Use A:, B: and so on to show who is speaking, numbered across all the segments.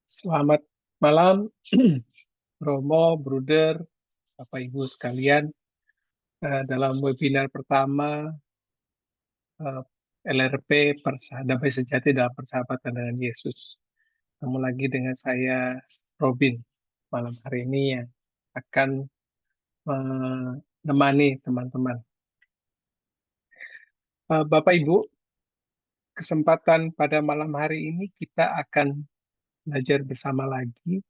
A: Selamat malam, Romo, Bruder, Bapak Ibu sekalian. Dalam webinar pertama LRP Damai Sejati dalam Persahabatan dengan Yesus. Ketemu lagi dengan saya, Robin, malam hari ini yang akan menemani teman-teman. Bapak Ibu, kesempatan pada malam hari ini kita akan belajar bersama lagi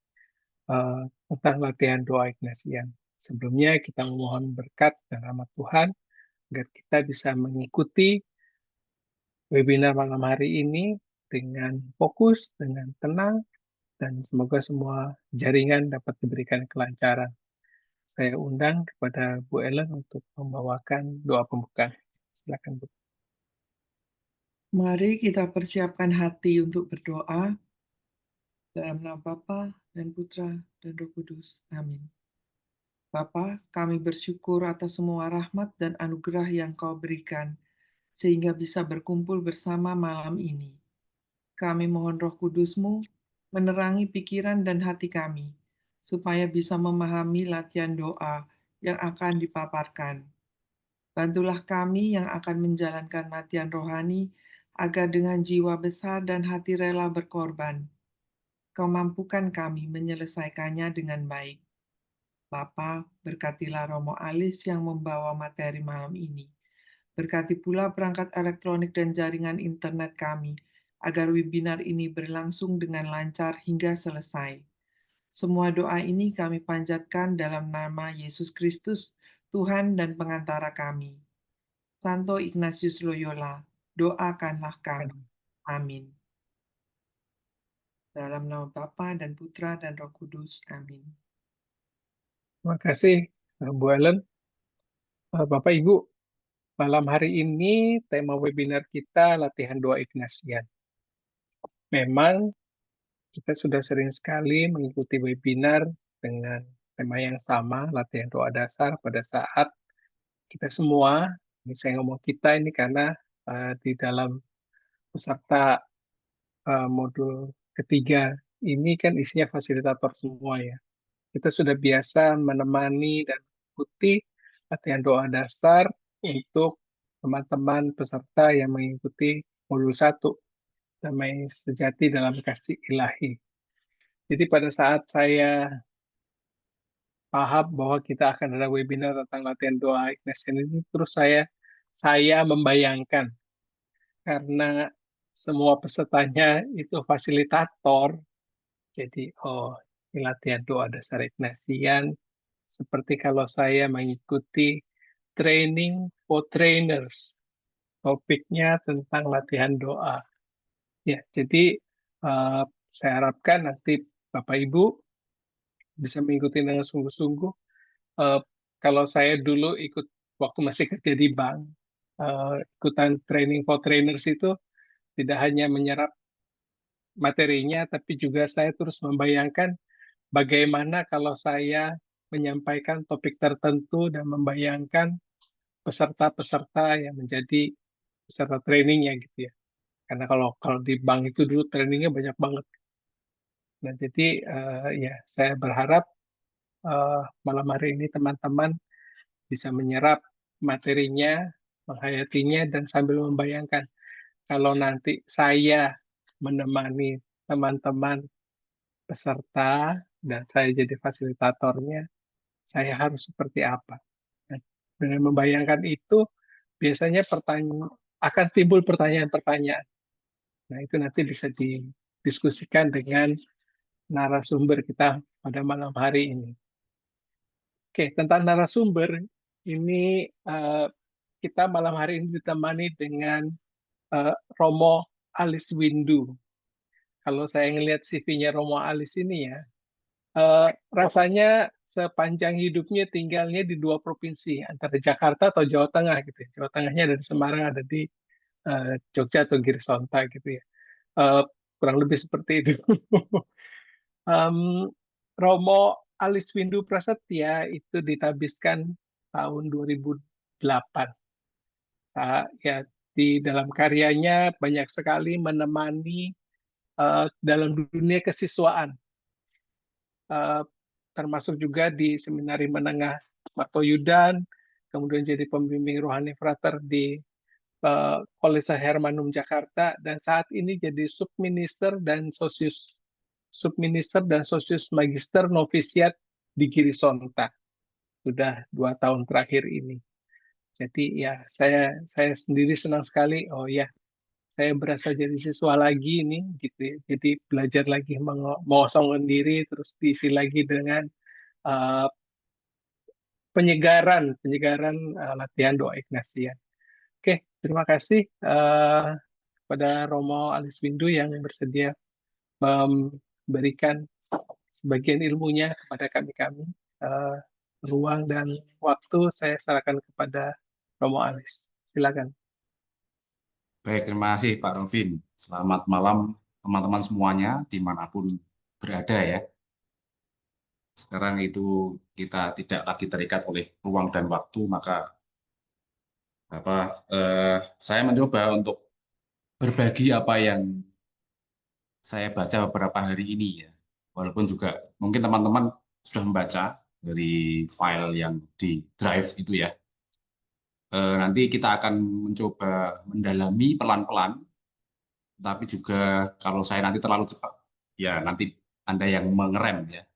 A: tentang latihan doa Ignatian. Sebelumnya kita memohon berkat dan rahmat Tuhan agar kita bisa mengikuti webinar malam hari ini dengan fokus, dengan tenang, dan semoga semua jaringan dapat diberikan kelancaran. Saya undang kepada Bu Ellen untuk membawakan doa pembuka. Silakan, Bu.
B: Mari kita persiapkan hati untuk berdoa dalam nama Bapa dan Putra dan Roh Kudus. Amin. Bapa, kami bersyukur atas semua rahmat dan anugerah yang Kau berikan, sehingga bisa berkumpul bersama malam ini. Kami mohon Roh Kudus-Mu menerangi pikiran dan hati kami, supaya bisa memahami latihan doa yang akan dipaparkan. Bantulah kami yang akan menjalankan latihan rohani, agar dengan jiwa besar dan hati rela berkorban, Kau mampukan kami menyelesaikannya dengan baik. Bapa, berkatilah Romo Alis yang membawa materi malam ini. Berkati pula perangkat elektronik dan jaringan internet kami, agar webinar ini berlangsung dengan lancar hingga selesai. Semua doa ini kami panjatkan dalam nama Yesus Kristus, Tuhan dan pengantara kami. Santo Ignatius Loyola, doakanlah kami. Amin. Dalam nama Bapa dan Putra dan Roh Kudus. Amin.
A: Terima kasih, Bu Ellen. Bapak Ibu, malam hari ini tema webinar kita latihan doa Ignatian. Memang kita sudah sering sekali mengikuti webinar dengan tema yang sama, latihan doa dasar pada saat kita semua, ini saya ngomong kita ini karena di dalam peserta modul ketiga ini kan isinya fasilitator semua ya. Kita sudah biasa menemani dan mengikuti latihan doa dasar untuk teman-teman peserta yang mengikuti modul 1, Damai Sejati dalam Kasih Ilahi. Jadi pada saat saya paham bahwa kita akan ada webinar tentang latihan doa Ignatian ini, terus saya membayangkan, karena semua pesertanya itu fasilitator, jadi ini latihan doa dasar Ignatian, seperti kalau saya mengikuti training for trainers, topiknya tentang latihan doa. Ya, jadi saya harapkan nanti Bapak Ibu bisa mengikuti dengan sungguh-sungguh. Kalau saya dulu ikut waktu masih kerja di bank, ikutan training for trainers itu tidak hanya menyerap materinya, tapi juga saya terus membayangkan bagaimana kalau saya menyampaikan topik tertentu dan membayangkan peserta-peserta yang menjadi peserta trainingnya gitu ya. Karena kalau di bank itu dulu trainingnya banyak banget. Nah jadi ya saya berharap malam hari ini teman-teman bisa menyerap materinya, menghayatinya, dan sambil membayangkan kalau nanti saya menemani teman-teman peserta dan saya jadi fasilitatornya, saya harus seperti apa. Nah, dengan membayangkan itu, biasanya akan timbul pertanyaan-pertanyaan. Nah, itu nanti bisa didiskusikan dengan narasumber kita pada malam hari ini. Oke, tentang narasumber, ini kita malam hari ini ditemani dengan Romo Alis Windu. Kalau saya ngelihat CV-nya Romo Alis ini ya, rasanya sepanjang hidupnya tinggalnya di 2 provinsi, antara Jakarta atau Jawa Tengah gitu ya. Jawa Tengahnya ada di Semarang, ada di Jogja atau Girisonta gitu ya. Uh, Kurang lebih seperti itu. Romo Alis Windu Prasetya itu ditabiskan tahun 2008. Ya, di dalam karyanya banyak sekali menemani dalam dunia kesiswaan, eh, termasuk juga di Seminari Menengah Martoyudan, kemudian jadi pembimbing rohani frater di Kolese Hermanum Jakarta, dan saat ini jadi subminister dan sosius magister novisiat di Girisonta. Sudah 2 tahun terakhir ini. Jadi ya saya sendiri senang sekali. Oh ya, saya berasa jadi siswa lagi ini gitu ya. Jadi belajar lagi mengosongkan diri, terus diisi lagi dengan uh, penyegaran latihan doa Ignatian. Oke, terima kasih kepada Romo Alis Windu yang bersedia memberikan sebagian ilmunya kepada kami-kami. Uh, Ruang dan waktu saya serahkan kepada Romo Alis. Silakan.
C: Baik, terima kasih Pak Rovin. Selamat malam teman-teman semuanya dimanapun berada ya. Sekarang itu kita tidak lagi terikat oleh ruang dan waktu, maka saya mencoba untuk berbagi apa yang saya baca beberapa hari ini ya. Walaupun juga mungkin teman-teman sudah membaca dari file yang di Drive itu ya. Nanti kita akan mencoba mendalami pelan-pelan, tapi juga kalau saya nanti terlalu cepat, ya nanti Anda yang mengerem ya.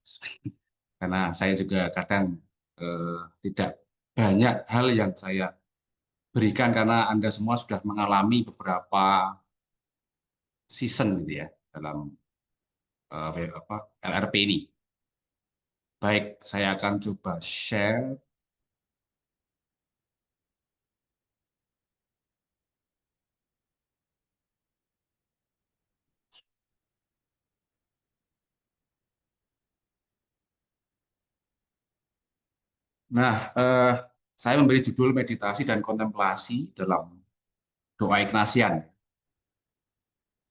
C: Karena saya juga kadang tidak banyak hal yang saya berikan karena Anda semua sudah mengalami beberapa season gitu ya dalam LRP ini. Baik, saya akan coba share. Nah, saya memberi judul meditasi dan kontemplasi dalam doa Ignatian.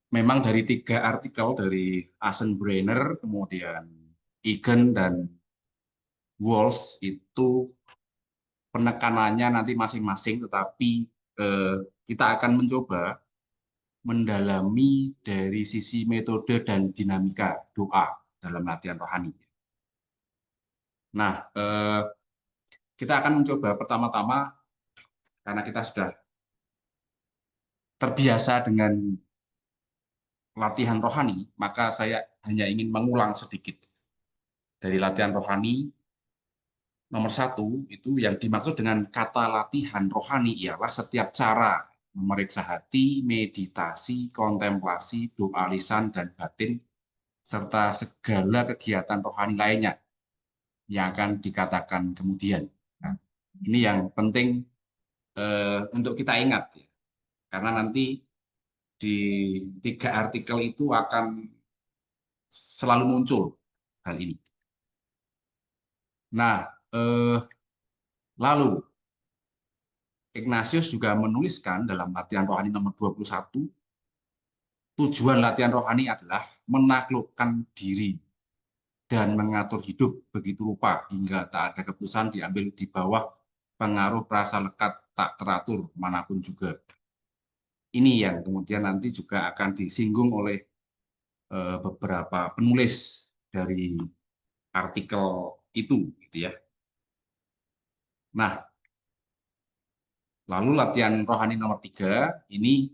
C: Memang dari 3 artikel dari Asenbrenner, kemudian Egan dan Walls itu penekanannya nanti masing-masing, tetapi kita akan mencoba mendalami dari sisi metode dan dinamika doa dalam latihan rohani. Nah, kita akan mencoba pertama-tama, karena kita sudah terbiasa dengan latihan rohani, maka saya hanya ingin mengulang sedikit. Dari latihan rohani, nomor 1, itu yang dimaksud dengan kata latihan rohani ialah setiap cara memeriksa hati, meditasi, kontemplasi, doa lisan, dan batin, serta segala kegiatan rohani lainnya yang akan dikatakan kemudian. Nah, ini yang penting untuk kita ingat, ya. Karena nanti di 3 artikel itu akan selalu muncul hal ini. Nah, lalu Ignatius juga menuliskan dalam latihan rohani nomor 21, tujuan latihan rohani adalah menaklukkan diri dan mengatur hidup begitu rupa hingga tak ada keputusan diambil di bawah pengaruh rasa lekat tak teratur manapun juga. Ini yang kemudian nanti juga akan disinggung oleh beberapa penulis dari artikel itu, gitu ya. Nah, lalu latihan rohani nomor 3 ini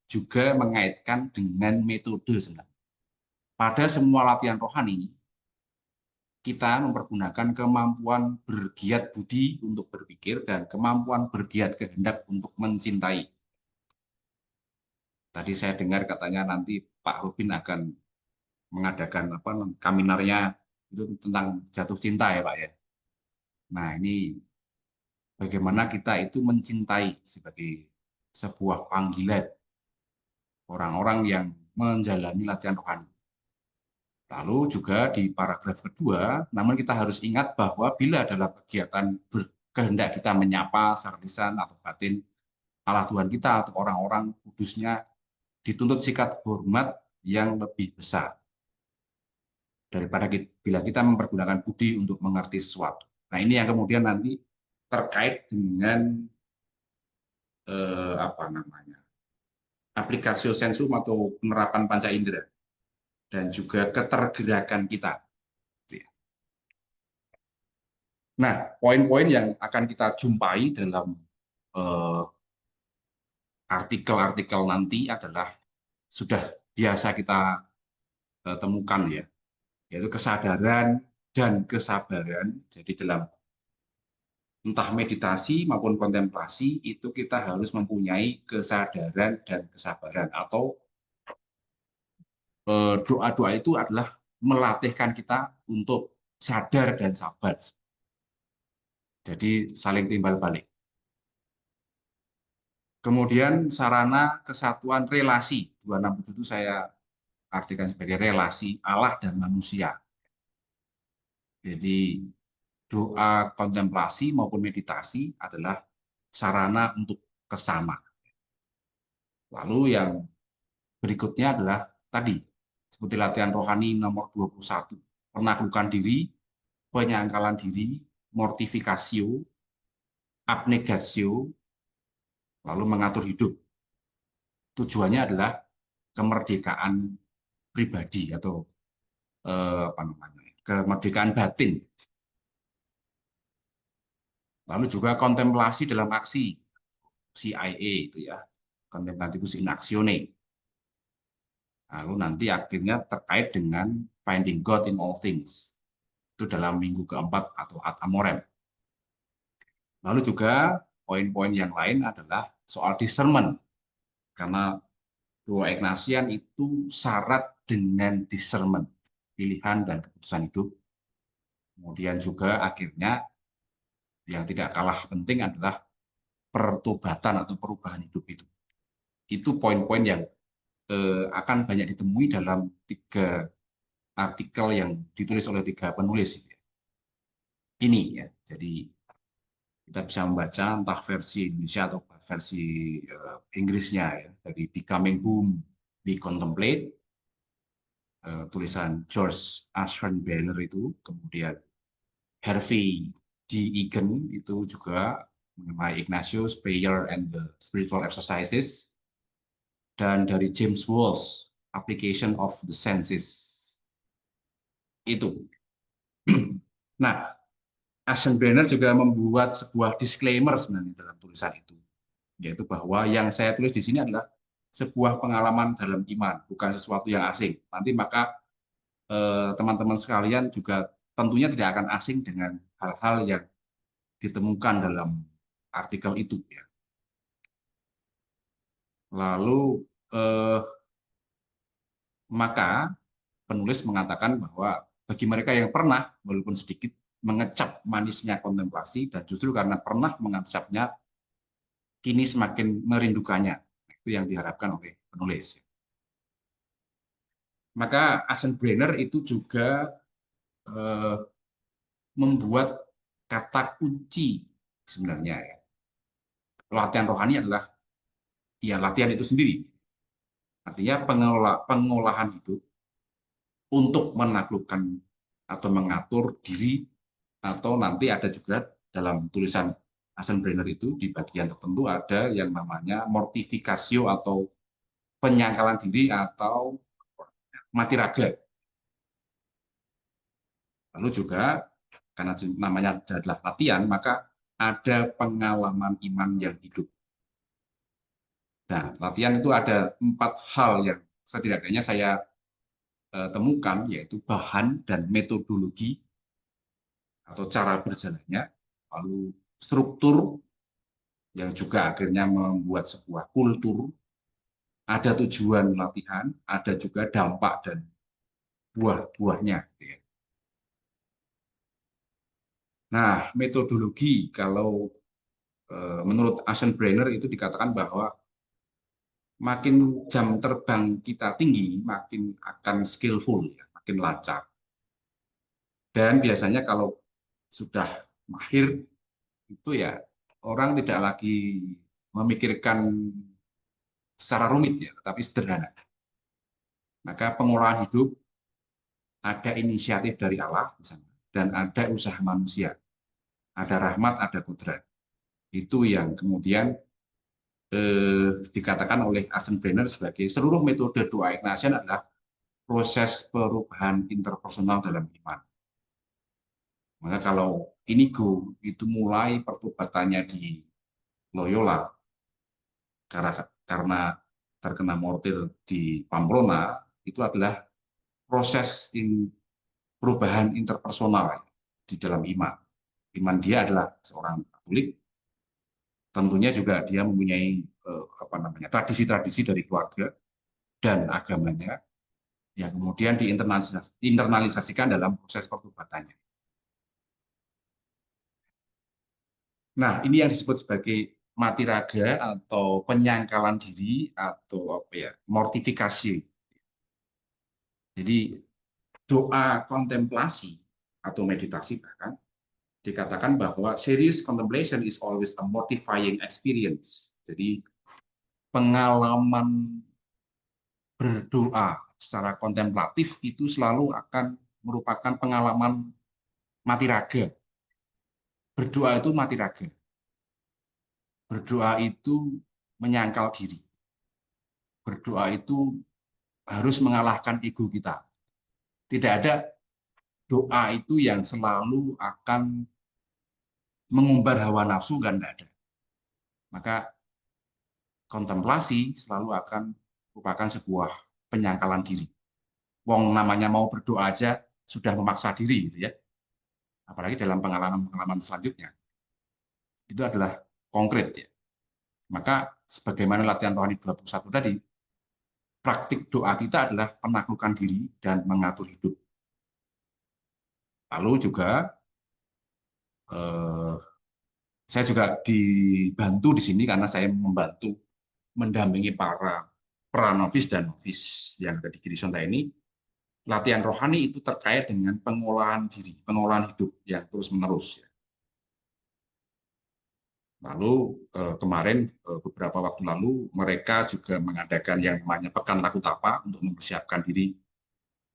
C: juga mengaitkan dengan metode sebenarnya. Pada semua latihan rohani, kita mempergunakan kemampuan bergiat budi untuk berpikir dan kemampuan bergiat kehendak untuk mencintai. Tadi saya dengar katanya nanti Pak Rubin akan mengadakan kaminarnya itu tentang jatuh cinta ya Pak ya. Nah ini bagaimana kita itu mencintai sebagai sebuah panggilan orang-orang yang menjalani latihan rohani. Lalu juga di paragraf kedua, namun kita harus ingat bahwa bila dalam kegiatan berkehendak kita menyapa secara lisan atau batin Allah Tuhan kita atau orang-orang kudusnya, dituntut sikap hormat yang lebih besar daripada bila kita mempergunakan budi untuk mengerti sesuatu. Nah ini yang kemudian nanti terkait dengan apa namanya, aplikasio sensum atau penerapan panca indera dan juga ketergerakan kita. Nah, poin-poin yang akan kita jumpai dalam artikel-artikel nanti adalah sudah biasa kita temukan ya, yaitu kesadaran dan kesabaran. Jadi dalam entah meditasi maupun kontemplasi itu kita harus mempunyai kesadaran dan kesabaran, atau doa-doa itu adalah melatihkan kita untuk sadar dan sabar. Jadi saling timbal balik. Kemudian sarana kesatuan relasi 267 itu saya artikan sebagai relasi Allah dan manusia. Jadi doa kontemplasi maupun meditasi adalah sarana untuk kesana. Lalu yang berikutnya adalah tadi, seperti latihan rohani nomor 21, penaklukan diri, penyangkalan diri, mortifikasio, abnegasio, lalu mengatur hidup. Tujuannya adalah kemerdekaan pribadi atau apa namanya, kemerdekaan batin. Lalu juga kontemplasi dalam aksi, CIA itu ya, contemplativus in actione. Lalu nanti akhirnya terkait dengan finding God in all things. Itu dalam minggu keempat atau ad amorem. Lalu juga poin-poin yang lain adalah soal discernment. Karena doa Ignatian itu syarat dengan discernment, pilihan dan keputusan hidup. Kemudian juga akhirnya yang tidak kalah penting adalah pertobatan atau perubahan hidup itu. Itu poin-poin yang akan banyak ditemui dalam 3 artikel yang ditulis oleh 3 penulis ini ya. Jadi kita bisa membaca entah versi Indonesia atau versi Inggrisnya ya, dari Becoming Whom We Contemplate, tulisan George Aschenbrenner itu, kemudian Harvey G. Egan itu juga mengenai Ignatius, Prayer and the Spiritual Exercises, dan dari James Walsh, Application of the Senses. Itu. Nah, Aschenbrenner juga membuat sebuah disclaimer sebenarnya dalam tulisan itu, yaitu bahwa yang saya tulis di sini adalah sebuah pengalaman dalam iman, bukan sesuatu yang asing. Nanti maka teman-teman sekalian juga tentunya tidak akan asing dengan hal-hal yang ditemukan dalam artikel itu. Ya. Lalu maka penulis mengatakan bahwa bagi mereka yang pernah, walaupun sedikit, mengecap manisnya kontemplasi, dan justru karena pernah mengecapnya, kini semakin merindukannya. Itu yang diharapkan oleh penulis. Maka Aschenbrenner itu juga membuat kata kunci sebenarnya ya. Latihan rohani adalah ya latihan itu sendiri. Artinya pengolahan hidup untuk menaklukkan atau mengatur diri, atau nanti ada juga dalam tulisan Aschenbrenner itu di bagian tertentu ada yang namanya mortifikasio atau penyangkalan diri atau mati raga. Lalu juga karena namanya adalah latihan, maka ada pengalaman iman yang hidup. Nah, latihan itu ada 4 hal yang setidaknya saya temukan, yaitu bahan dan metodologi atau cara berjalannya, lalu struktur yang juga akhirnya membuat sebuah kultur, ada tujuan latihan, ada juga dampak dan buah-buahnya. Nah, metodologi kalau menurut Aschenbrenner itu dikatakan bahwa makin jam terbang kita tinggi, makin akan skillful, ya, makin lancar. Dan biasanya kalau sudah mahir, itu ya orang tidak lagi memikirkan secara rumit, ya, tetapi sederhana. Maka pengolahan hidup ada inisiatif dari Allah, misalnya, dan ada usaha manusia. Ada rahmat, ada kudrat. Itu yang kemudian dikatakan oleh Eisenbrenner sebagai seluruh metode doa Ignatian adalah proses perubahan interpersonal dalam iman. Maka kalau Inigo itu mulai pertobatannya di Loyola karena terkena mortir di Pamplona, itu adalah proses perubahan interpersonal di dalam iman. Iman dia adalah seorang Katolik, tentunya juga dia mempunyai tradisi-tradisi dari keluarga dan agamanya yang kemudian diinternalisasikan dalam proses pertobatannya. Nah, ini yang disebut sebagai mati raga atau penyangkalan diri atau mortifikasi. Jadi doa kontemplasi atau meditasi bahkan dikatakan bahwa serious contemplation is always a mortifying experience. Jadi pengalaman berdoa secara kontemplatif itu selalu akan merupakan pengalaman mati raga. Berdoa itu mati raga. Berdoa itu menyangkal diri. Berdoa itu harus mengalahkan ego kita. Tidak ada doa itu yang selalu akan mengumbar hawa nafsu, kan tidak ada. Maka kontemplasi selalu akan merupakan sebuah penyangkalan diri. Wong namanya mau berdoa aja sudah memaksa diri, gitu ya. Apalagi dalam pengalaman-pengalaman selanjutnya. Itu adalah konkret ya. Maka sebagaimana latihan rohani 21 tadi, praktik doa kita adalah penaklukan diri dan mengatur hidup. Lalu juga saya juga dibantu di sini karena saya membantu mendampingi para pranovis dan novis yang ada di Girisonta ini. Latihan rohani itu terkait dengan pengolahan diri, pengolahan hidup yang terus-menerus. Lalu kemarin beberapa waktu lalu mereka juga mengadakan yang namanya Pekan Laku Tapa untuk mempersiapkan diri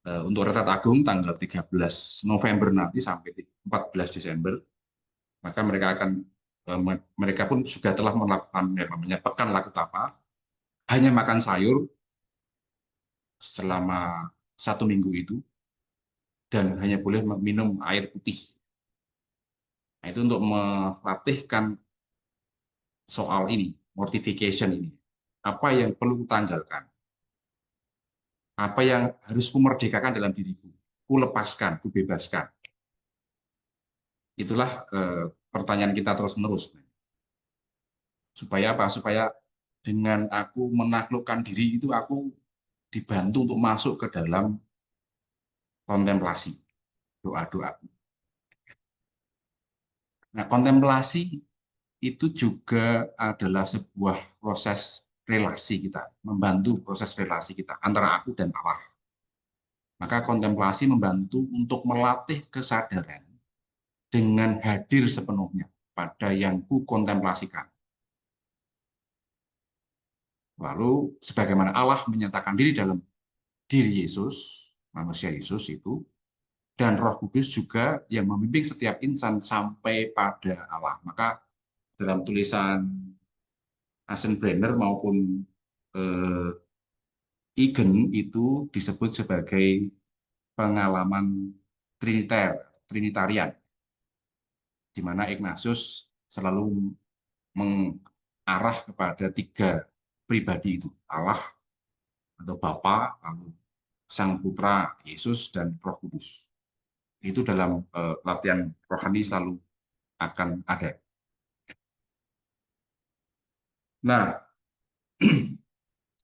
C: untuk Retret Agung tanggal 13 November nanti sampai 14 Desember. Maka mereka pun juga telah melakukan yang namanya Pekan Laku Tapa, hanya makan sayur selama 1 minggu itu dan hanya boleh minum air putih. Nah, itu untuk melatihkan soal ini, mortification ini. Apa yang perlu kutanggalkan? Apa yang harus kumerdekakan dalam diriku? Ku lepaskan, ku bebaskan. Itulah pertanyaan kita terus-menerus. Supaya apa? Supaya dengan aku menaklukkan diri itu aku dibantu untuk masuk ke dalam kontemplasi, doa-doa. Nah, kontemplasi itu juga adalah sebuah proses relasi kita, membantu proses relasi kita antara aku dan Allah. Maka kontemplasi membantu untuk melatih kesadaran dengan hadir sepenuhnya pada yang ku kontemplasikan. Lalu sebagaimana Allah menyatakan diri dalam diri Yesus, manusia Yesus itu, dan Roh Kudus juga yang membimbing setiap insan sampai pada Allah. Maka dalam tulisan Eisenbrenner maupun Igen itu disebut sebagai pengalaman Trinitarian, di mana Ignatius selalu mengarah kepada 3 pribadi itu, Allah atau Bapa, lalu Sang Putra Yesus dan Roh Kudus. Itu dalam latihan rohani selalu akan ada. Nah,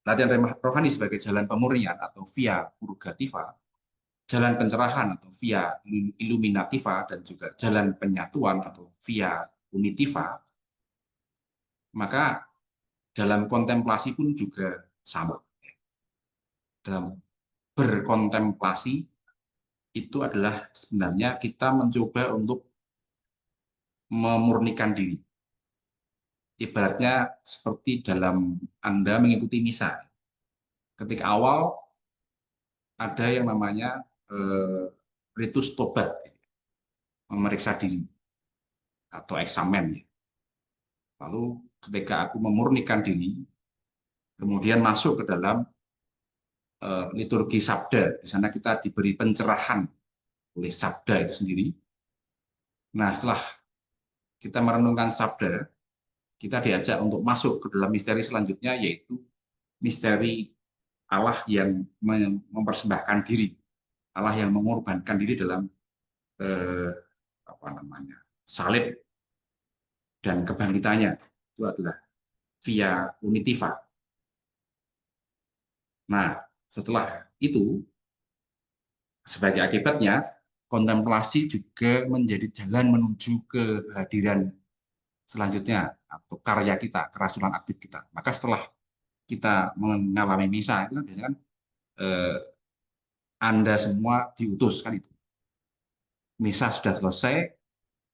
C: latihan rohani sebagai jalan pemurnian atau via purgativa, jalan pencerahan atau via illuminativa, dan juga jalan penyatuan atau via unitiva, maka dalam kontemplasi pun juga sama. Dalam berkontemplasi itu adalah sebenarnya kita mencoba untuk memurnikan diri. Ibaratnya seperti dalam Anda mengikuti misa. Ketika awal ada yang namanya ritus tobat, memeriksa diri atau eksamen. Lalu ketika aku memurnikan diri, kemudian masuk ke dalam liturgi sabda. Di sana kita diberi pencerahan oleh sabda itu sendiri. Nah, setelah kita merenungkan sabda, kita diajak untuk masuk ke dalam misteri selanjutnya, yaitu misteri Allah yang mempersembahkan diri, Allah yang mengorbankan diri dalam salib dan kebangkitannya. Itu adalah via unitiva. Nah, setelah itu, sebagai akibatnya, kontemplasi juga menjadi jalan menuju kehadiran selanjutnya atau karya kita, kerasulan aktif kita. Maka setelah kita mengalami misa, itu kan biasanya kan Anda semua diutus kan itu. Misa sudah selesai,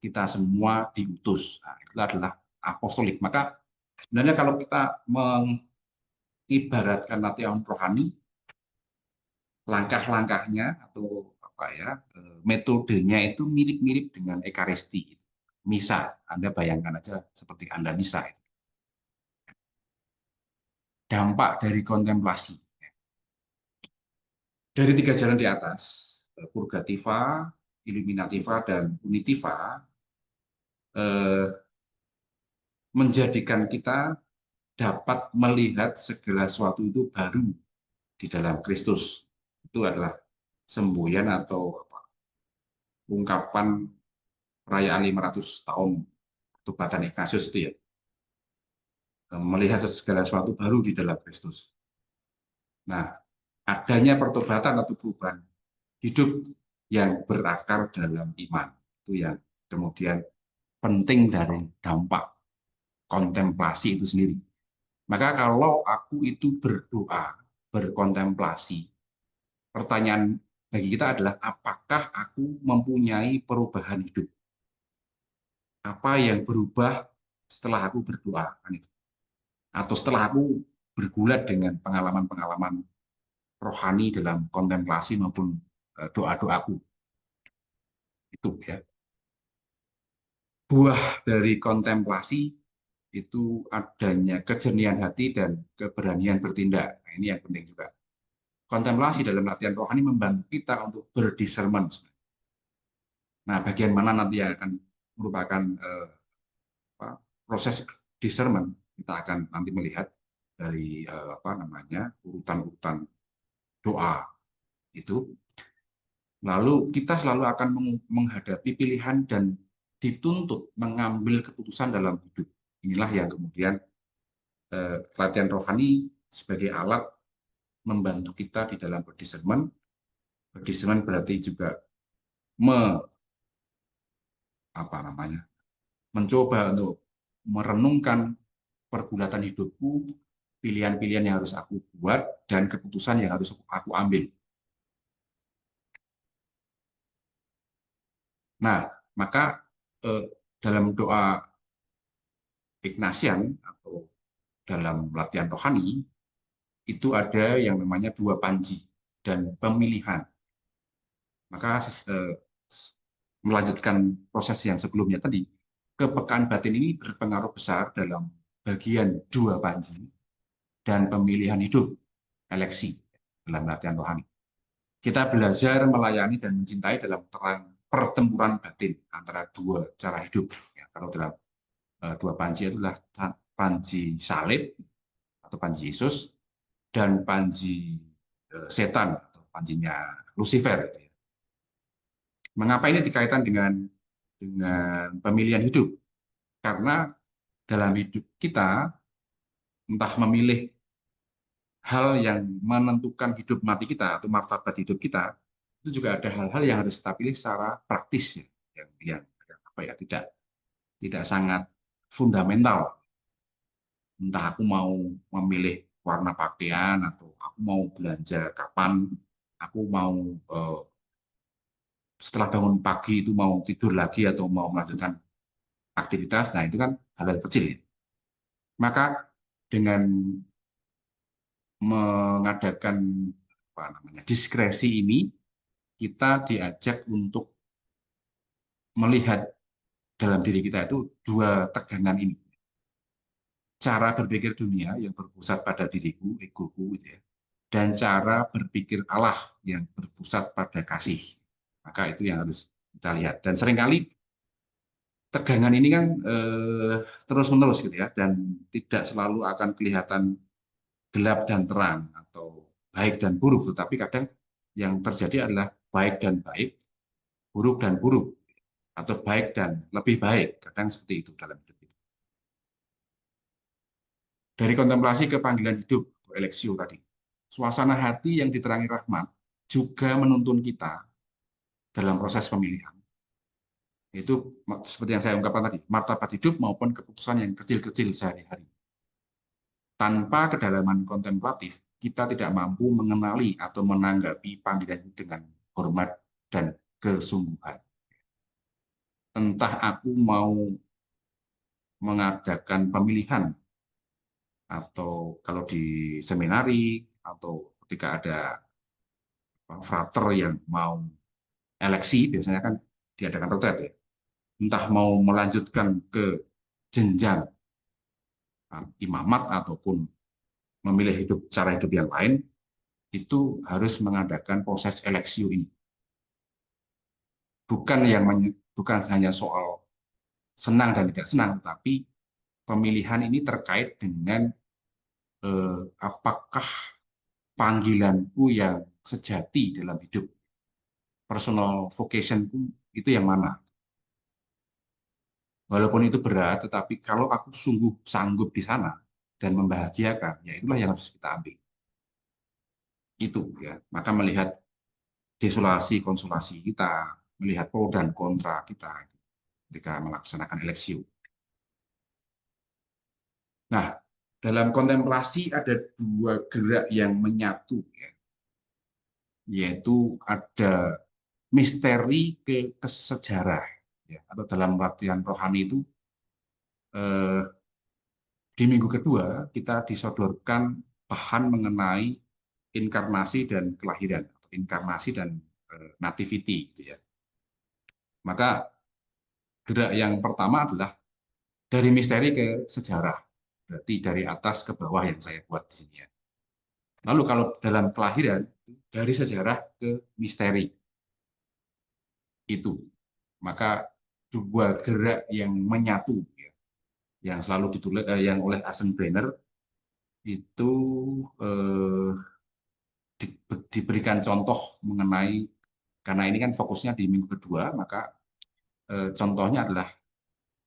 C: kita semua diutus. Nah, itu adalah apostolik. Maka sebenarnya kalau kita mengibaratkan latihan rohani, langkah-langkahnya atau metodenya itu mirip-mirip dengan Ekaristi. Misa, Anda bayangkan aja seperti Anda misa. Dampak dari kontemplasi. Dari 3 jalan di atas, purgativa, illuminativa, dan unitiva, menjadikan kita dapat melihat segala sesuatu itu baru di dalam Kristus. Itu adalah semboyan atau ungkapan perayaan 500 tahun pertobatan Ignatius itu ya. Melihat segala sesuatu baru di dalam Kristus. Nah, adanya pertobatan atau perubahan hidup yang berakar dalam iman. Itu yang kemudian penting dari dampak kontemplasi itu sendiri. Maka kalau aku itu berdoa, berkontemplasi, pertanyaan bagi kita adalah apakah aku mempunyai perubahan hidup? Apa yang berubah setelah aku berdoa? Atau setelah aku bergulat dengan pengalaman-pengalaman rohani dalam kontemplasi maupun doa-doaku. Itu ya. Buah dari kontemplasi itu adanya kejernihan hati dan keberanian bertindak. Nah, ini yang penting juga. Kontemplasi dalam latihan rohani membantu kita untuk berdiscernment. Nah, bagian mana nanti yang akan merupakan proses discernment, kita akan nanti melihat dari urutan-urutan doa itu. Lalu kita selalu akan menghadapi pilihan dan dituntut mengambil keputusan dalam hidup. Inilah yang kemudian latihan rohani sebagai alat membantu kita di dalam berdiscernment. Berdiscernment berarti juga mencoba untuk merenungkan pergulatan hidupku, pilihan-pilihan yang harus aku buat, dan keputusan yang harus aku ambil. Nah, maka dalam doa Ignatian atau dalam latihan rohani, itu ada yang namanya 2 panji dan pemilihan. Maka melanjutkan proses yang sebelumnya tadi, kepekaan batin ini berpengaruh besar dalam bagian 2 panji dan pemilihan hidup, eleksi dalam latihan rohani. Kita belajar melayani dan mencintai dalam terang pertempuran batin antara 2 cara hidup. Ya, kalau dalam 2 panji itulah panji salib atau panji Yesus dan panji setan atau panjinya Lucifer. Mengapa ini dikaitkan dengan pemilihan hidup? Karena dalam hidup kita, entah memilih hal yang menentukan hidup mati kita atau martabat hidup kita, itu juga ada hal-hal yang harus kita pilih secara praktis, yang tidak sangat fundamental. Entah aku mau memilih warna pakaian, atau aku mau belanja kapan, aku mau setelah bangun pagi itu mau tidur lagi atau mau melanjutkan aktivitas. Nah, itu kan hal-hal kecil. Maka dengan mengadakan diskresi ini, kita diajak untuk melihat dalam diri kita itu 2 tegangan ini. cara berpikir dunia yang berpusat pada diriku, egoku, gitu ya, dan cara berpikir Allah yang berpusat pada kasih. Maka itu yang harus kita lihat. Dan seringkali tegangan ini kan terus-menerus gitu ya, dan tidak selalu akan kelihatan gelap dan terang atau baik dan buruk, tetapi kadang yang terjadi adalah baik dan baik, buruk dan buruk, atau baik dan lebih baik. Kadang seperti itu dalam hidup itu. Dari kontemplasi ke panggilan hidup, eleksio tadi, suasana hati yang diterangi rahmat juga menuntun kita dalam proses pemilihan. Itu seperti yang saya ungkapkan tadi, martabat hidup maupun keputusan yang kecil-kecil sehari-hari. Tanpa kedalaman kontemplatif, kita tidak mampu mengenali atau menanggapi panggilan itu dengan hormat dan kesungguhan. Entah aku mau mengadakan pemilihan, atau kalau di seminari, atau ketika ada frater yang mau eleksi, biasanya kan diadakan retret ya. Entah mau melanjutkan ke jenjang imamat ataupun memilih cara hidup yang lain, itu harus mengadakan proses eleksio ini. Bukan hanya soal senang dan tidak senang, tapi pemilihan ini terkait dengan apakah panggilanku yang sejati dalam hidup, personal vocationku itu yang mana. Walaupun itu berat, tetapi kalau aku sungguh sanggup di sana dan membahagiakan, ya itulah yang harus kita ambil. Itu ya. Maka melihat desolasi konsulasi kita, melihat pro dan kontra kita ketika melaksanakan eleksio. Nah, dalam kontemplasi ada dua gerak yang menyatu, ya. Yaitu ada misteri ke sejarah, ya. Atau dalam latihan rohani itu di minggu kedua kita disodorkan bahan mengenai inkarnasi dan kelahiran, atau inkarnasi dan nativity, gitu ya. Maka gerak yang pertama adalah dari misteri ke sejarah, berarti dari atas ke bawah yang saya buat di sini ya. Lalu kalau dalam kelahiran, dari sejarah ke misteri. Itu. Maka dua gerak yang menyatu, ya, yang selalu ditulis yang oleh Arsene Brenner itu diberikan contoh mengenai, karena ini kan fokusnya di minggu kedua, maka contohnya adalah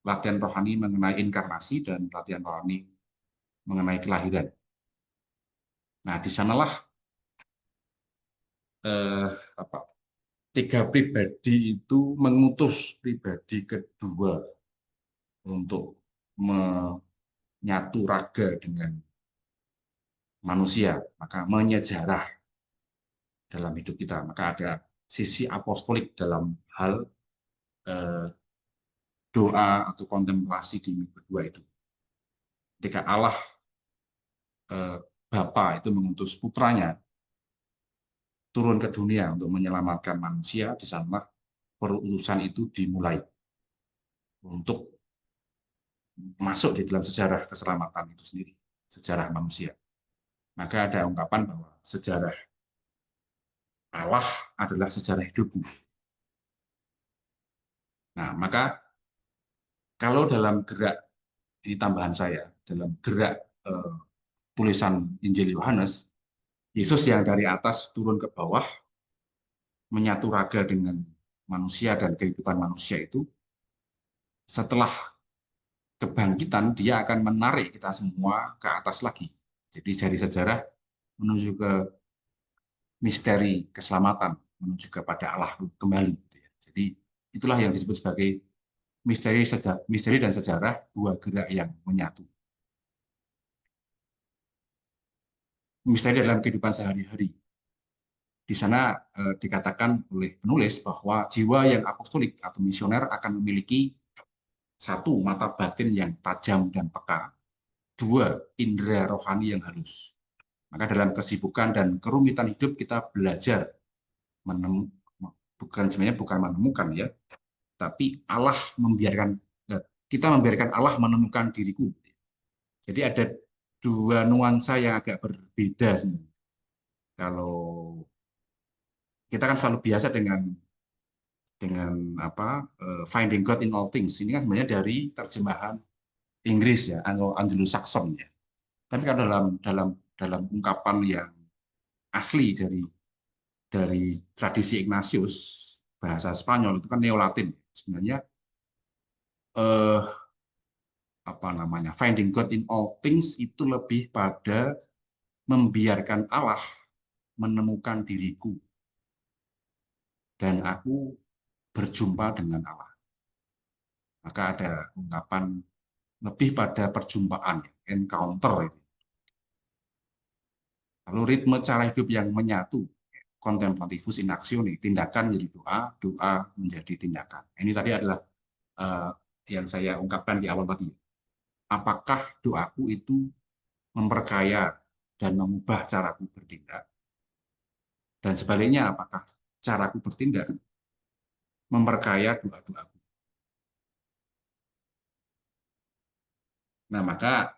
C: latihan rohani mengenai inkarnasi dan latihan rohani mengenai kelahiran. Nah, di sanalah tiga pribadi itu mengutus pribadi kedua untuk menyatu raga dengan manusia, maka menyejarah dalam hidup kita. Maka ada sisi apostolik dalam hal doa atau kontemplasi di minggu kedua itu. Ketika Allah Bapa itu mengutus putranya turun ke dunia untuk menyelamatkan manusia, di sana perutusan itu dimulai untuk masuk di dalam sejarah keselamatan itu sendiri, sejarah manusia. Maka ada ungkapan bahwa sejarah Allah adalah sejarah hidupmu. Nah, maka kalau dalam gerak di tambahan saya, dalam gerak tulisan Injil Yohanes, Yesus yang dari atas turun ke bawah, menyatu raga dengan manusia dan kehidupan manusia itu, setelah kebangkitan, dia akan menarik kita semua ke atas lagi. Jadi dari sejarah menuju ke misteri keselamatan, menuju kepada Allah kembali. Jadi itulah yang disebut sebagai misteri dan sejarah, dua gerak yang menyatu. Misteri dalam kehidupan sehari-hari. Di sana dikatakan oleh penulis bahwa jiwa yang apostolik atau misioner akan memiliki satu, mata batin yang tajam dan peka, dua, indera rohani yang halus. Maka dalam kesibukan dan kerumitan hidup kita belajar bukan menemukan ya, tapi Allah membiarkan kita membiarkan Allah menemukan diriku. Jadi ada dua nuansa yang agak berbeda sebenarnya. Kalau kita kan selalu biasa dengan apa finding God in all things. Ini kan sebenarnya dari terjemahan Inggris ya, Anglo-Saxon ya. Tapi kalau dalam ungkapan yang asli dari tradisi Ignatius, bahasa Spanyol itu kan Neo-Latin. Sebenarnya eh, apa namanya, finding God in all things itu lebih pada membiarkan Allah menemukan diriku dan aku berjumpa dengan Allah. Maka ada ungkapan lebih pada perjumpaan, encounter itu. Lalu ritme cara hidup yang menyatu, contemplativus in actione, tindakan menjadi doa, doa menjadi tindakan. Ini tadi adalah eh, yang saya ungkapkan di awal tadi. Apakah doaku itu memperkaya dan mengubah caraku bertindak? Dan sebaliknya, apakah caraku bertindak memperkaya doa-doaku? Nah, maka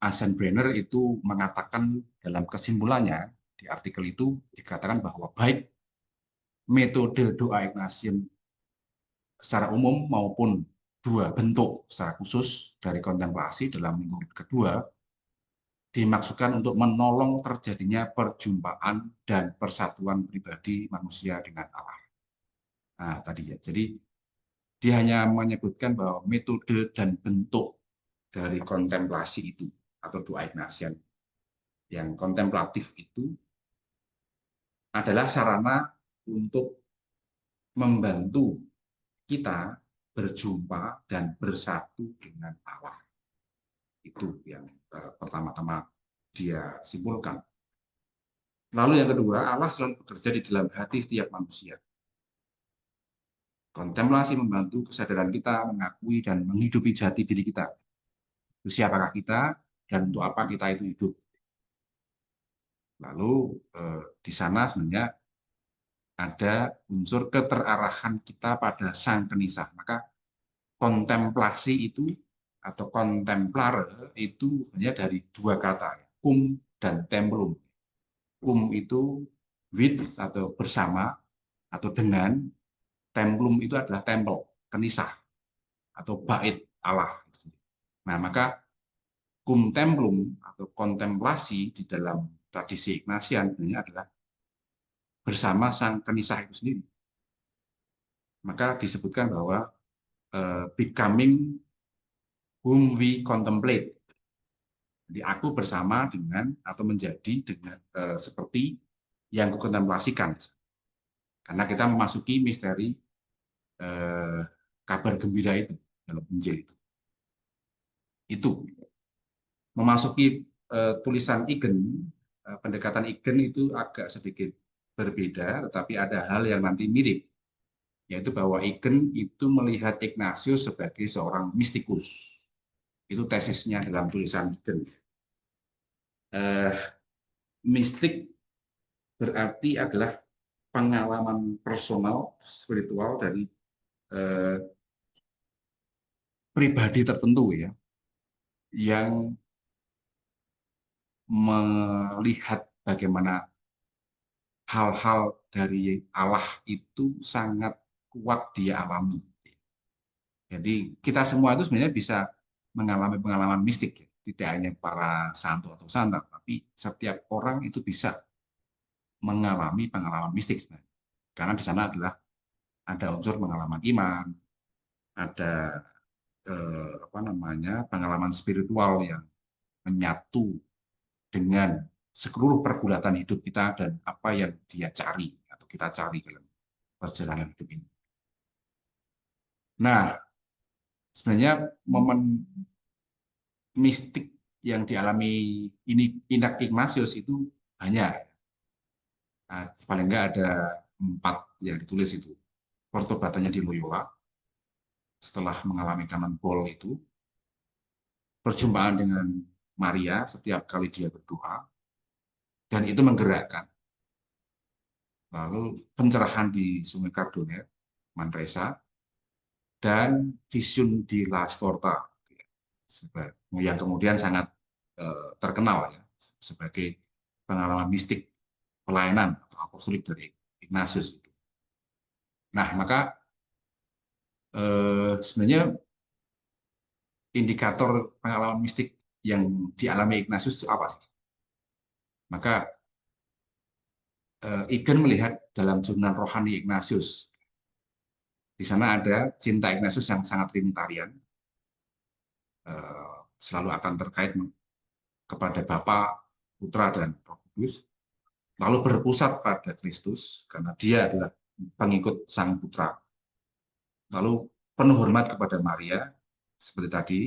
C: Asen Brenner itu mengatakan dalam kesimpulannya, di artikel itu dikatakan bahwa baik metode doa Ignatian secara umum maupun dua bentuk secara khusus dari kontemplasi dalam minggu kedua dimaksudkan untuk menolong terjadinya perjumpaan dan persatuan pribadi manusia dengan Allah. Nah, tadi ya. Jadi dia hanya menyebutkan bahwa metode dan bentuk dari kontemplasi itu atau doa Ignatian yang kontemplatif itu adalah sarana untuk membantu kita berjumpa dan bersatu dengan Allah. Itu yang pertama-tama dia simpulkan. Lalu yang kedua, Allah selalu bekerja di dalam hati setiap manusia. Kontemplasi membantu kesadaran kita mengakui dan menghidupi jati diri kita. Itu siapakah kita dan untuk apa kita itu hidup. Lalu di sana sebenarnya ada unsur keterarahan kita pada sang penisah. Maka kontemplasi itu atau kontemplare itu hanya dari dua kata, cum dan templum. Cum itu with atau bersama atau dengan, templum itu adalah tempel, kenisah atau bait Allah. Nah, maka cum templum atau kontemplasi di dalam tradisi Ignatian ini adalah bersama sang kenisah itu sendiri. Maka disebutkan bahwa becoming whom we contemplate. Jadi aku bersama dengan atau menjadi dengan seperti yang kukontemplasikan. Karena kita memasuki misteri kabar gembira itu dalam Injil itu. Itu memasuki tulisan Igen, pendekatan Igen itu agak sedikit berbeda, tetapi ada hal yang nanti mirip, yaitu bahwa Igen itu melihat Ignatius sebagai seorang mistikus. Itu tesisnya dalam tulisan Igen. Mistik berarti adalah pengalaman personal, spiritual dari pribadi tertentu ya, yang melihat bagaimana hal-hal dari Allah itu sangat kuat dia alami. Jadi kita semua itu sebenarnya bisa mengalami pengalaman mistik, ya. Tidak hanya para santo atau santa, tapi setiap orang itu bisa mengalami pengalaman mistik sebenarnya. Karena di sana ada unsur pengalaman iman, ada apa namanya, pengalaman spiritual yang menyatu dengan seluruh pergulatan hidup kita dan apa yang dia cari atau kita cari dalam perjalanan hidup ini. Nah, sebenarnya momen mistik yang dialami Ignatius itu banyak. Nah, paling enggak ada 4 yang ditulis itu. Pertobatannya di Loyola, setelah mengalami kanan pol itu, perjumpaan dengan Maria setiap kali dia berdoa, dan itu menggerakkan. Lalu pencerahan di Sungai Cardoner, Manresa, dan vision di La Storta. yang kemudian sangat terkenal ya sebagai pengalaman mistik pelayanan atau apostolik dari Ignatius. Nah, maka sebenarnya indikator pengalaman mistik yang dialami Ignatius itu apa sih? Maka Egan melihat dalam jurnal rohani Ignatius, di sana ada cinta Ignatius yang sangat trinitarian, selalu akan terkait kepada Bapa, Putra, dan Roh Kudus, lalu berpusat pada Kristus karena dia adalah pengikut Sang Putra. Lalu penuh hormat kepada Maria, seperti tadi,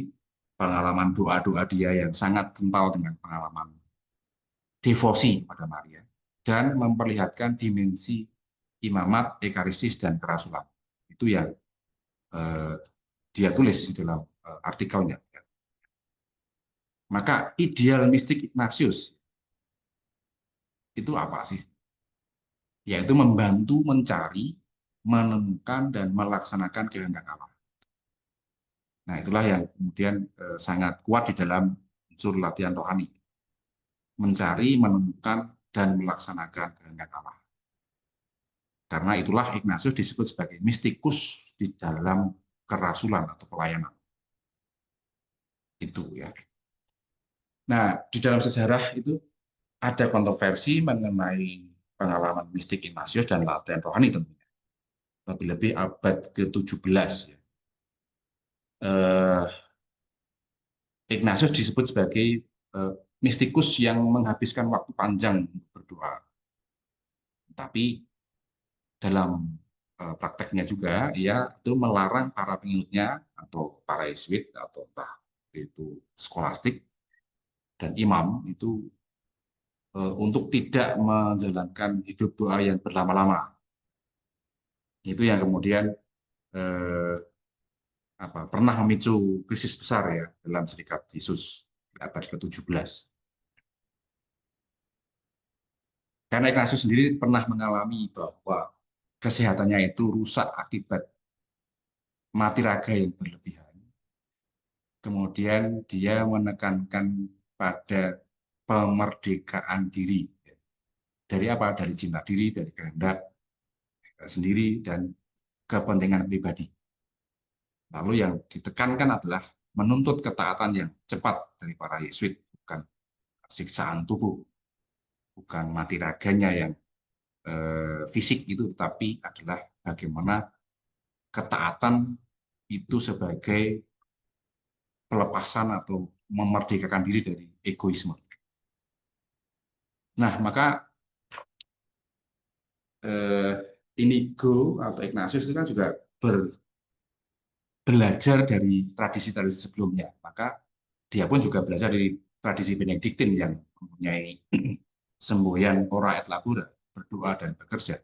C: pengalaman doa-doa dia yang sangat kental dengan pengalaman devosi pada Maria, dan memperlihatkan dimensi imamat, ekaristis, dan kerasulan. Itu yang dia tulis di dalam artikelnya. Maka ideal mistik Ignatius itu apa sih? Yaitu membantu mencari, menemukan, dan melaksanakan kehendak Allah. Nah, itulah yang kemudian sangat kuat di dalam unsur latihan rohani. Mencari, menemukan, dan melaksanakan kehendak Allah. Karena itulah Ignatius disebut sebagai mistikus di dalam kerasulan atau pelayanan. Itu ya. Nah, di dalam sejarah itu ada kontroversi mengenai pengalaman mistik Ignatius dan latihan rohani tentunya. Lebih-lebih abad ke-17 ya. Ignatius disebut sebagai mistikus yang menghabiskan waktu panjang untuk berdoa. Tapi dalam prakteknya juga ia itu melarang para pengikutnya atau para Yesuit atau entah itu skolastik dan imam itu untuk tidak menjalankan hidup doa yang berlama-lama. Itu yang kemudian pernah memicu krisis besar ya dalam Serikat Yesus di abad ke-17. Karena Ignatius sendiri pernah mengalami bahwa kesehatannya itu rusak akibat mati raga yang berlebihan. Kemudian dia menekankan pada pemerdekaan diri. Dari apa? Dari cinta diri, dari kehendak sendiri, dan kepentingan pribadi. Lalu yang ditekankan adalah menuntut ketaatan yang cepat dari para Yesuit, bukan siksaan tubuh, bukan mati raganya yang fisik itu, tetapi adalah bagaimana ketaatan itu sebagai pelepasan atau memerdekakan diri dari egoisme. Nah, maka Inigo atau Ignatius itu kan juga belajar dari tradisi-tradisi sebelumnya. Maka dia pun juga belajar dari tradisi Benediktin yang mempunyai semboyan ora et labora, berdoa dan bekerja.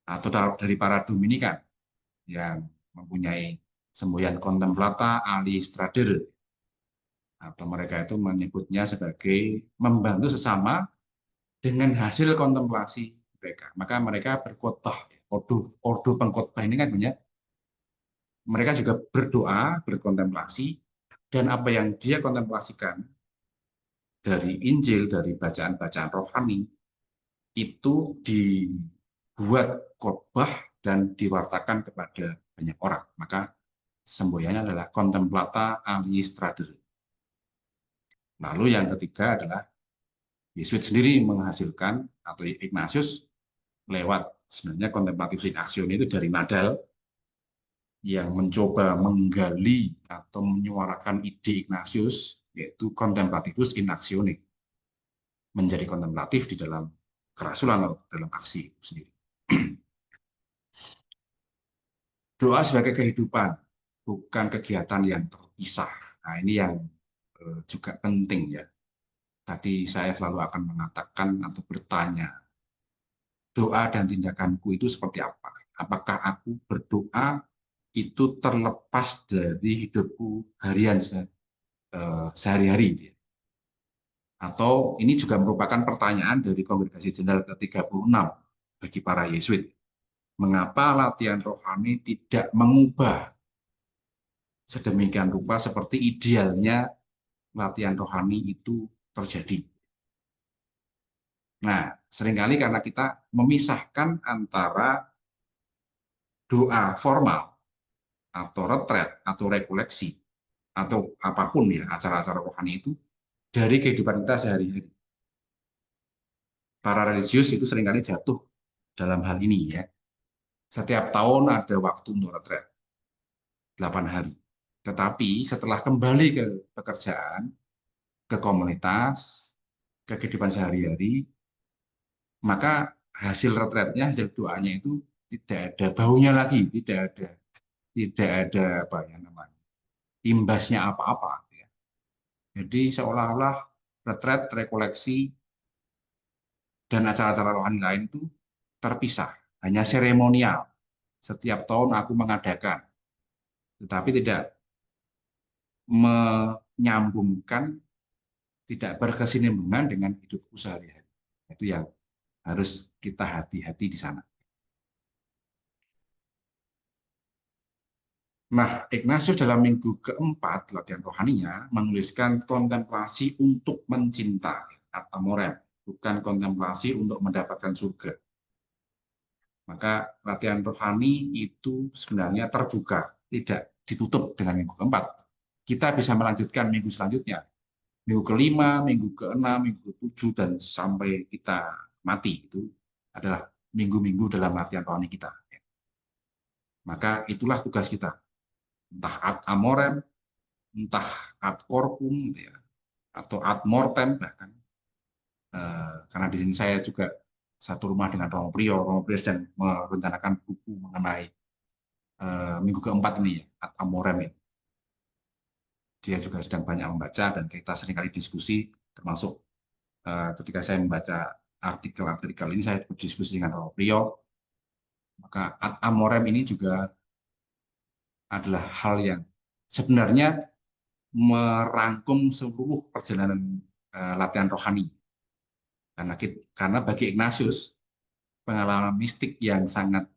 C: Atau dari para Dominikan yang mempunyai semboyan contemplata alis tradere, atau mereka itu menyebutnya sebagai membantu sesama dengan hasil kontemplasi mereka. Maka mereka berkhotbah. Ordo pengkhotbah ini kan banyak. Mereka juga berdoa, berkontemplasi, dan apa yang dia kontemplasikan dari Injil, dari bacaan-bacaan rohani, itu dibuat khotbah dan diwartakan kepada banyak orang. Maka semboyannya adalah contemplata aliis tradere. Lalu yang ketiga adalah Yesuit sendiri menghasilkan, atau Ignatius lewat sebenarnya contemplative in action itu dari Nadal yang mencoba menggali atau menyuarakan ide Ignatius, yaitu contemplativus in actione, menjadi kontemplatif di dalam kerasulan atau dalam aksi itu sendiri. Doa sebagai kehidupan, bukan kegiatan yang terpisah. Nah, ini yang juga penting ya. Tadi saya selalu akan mengatakan atau bertanya, doa dan tindakanku itu seperti apa? Apakah aku berdoa itu terlepas dari hidupku harian sehari-hari? Atau ini juga merupakan pertanyaan dari Kongregasi Jenderal ke-36 bagi para Yesuit. Mengapa latihan rohani tidak mengubah sedemikian rupa seperti idealnya latihan rohani itu terjadi. Nah, seringkali karena kita memisahkan antara doa formal atau retret atau rekoleksi atau apapun ya acara-acara rohani itu dari kehidupan kita sehari-hari. Para religius itu seringkali jatuh dalam hal ini ya. Setiap tahun ada waktu untuk retret 8 hari. Tetapi setelah kembali ke pekerjaan, ke komunitas, ke kehidupan sehari-hari, maka hasil retretnya, hasil doanya itu tidak ada baunya lagi, tidak ada apa ya namanya, imbasnya apa-apa. Ya. Jadi seolah-olah retret, rekoleksi, dan acara-acara rohani lain itu terpisah, hanya seremonial. Setiap tahun aku mengadakan, tetapi tidak menyambungkan, tidak berkesinambungan dengan hidupku sehari-hari. Itu yang harus kita hati-hati di sana. Nah, Ignatius dalam minggu keempat latihan rohaninya menuliskan kontemplasi untuk mencinta atau amorem, bukan kontemplasi untuk mendapatkan surga. Maka latihan rohani itu sebenarnya terbuka, tidak ditutup dengan minggu keempat. Kita bisa melanjutkan minggu selanjutnya, minggu kelima, minggu keenam, minggu ketujuh, dan sampai kita mati. Itu adalah minggu-minggu dalam latihan rohani kita. Maka itulah tugas kita. Entah ad amorem, entah ad corpum, gitu ya, atau ad mortem bahkan. Karena di sini saya juga satu rumah dengan Romo Priyo sedang merencanakan buku mengenai minggu keempat ini ya, ad amorem ini. Dia juga sedang banyak membaca dan kita seringkali diskusi, termasuk ketika saya membaca artikel-artikel ini saya berdiskusi dengan Romo Priyo. Maka ad amorem ini juga adalah hal yang sebenarnya merangkum seluruh perjalanan latihan rohani. Karena bagi Ignatius pengalaman mistik yang sangat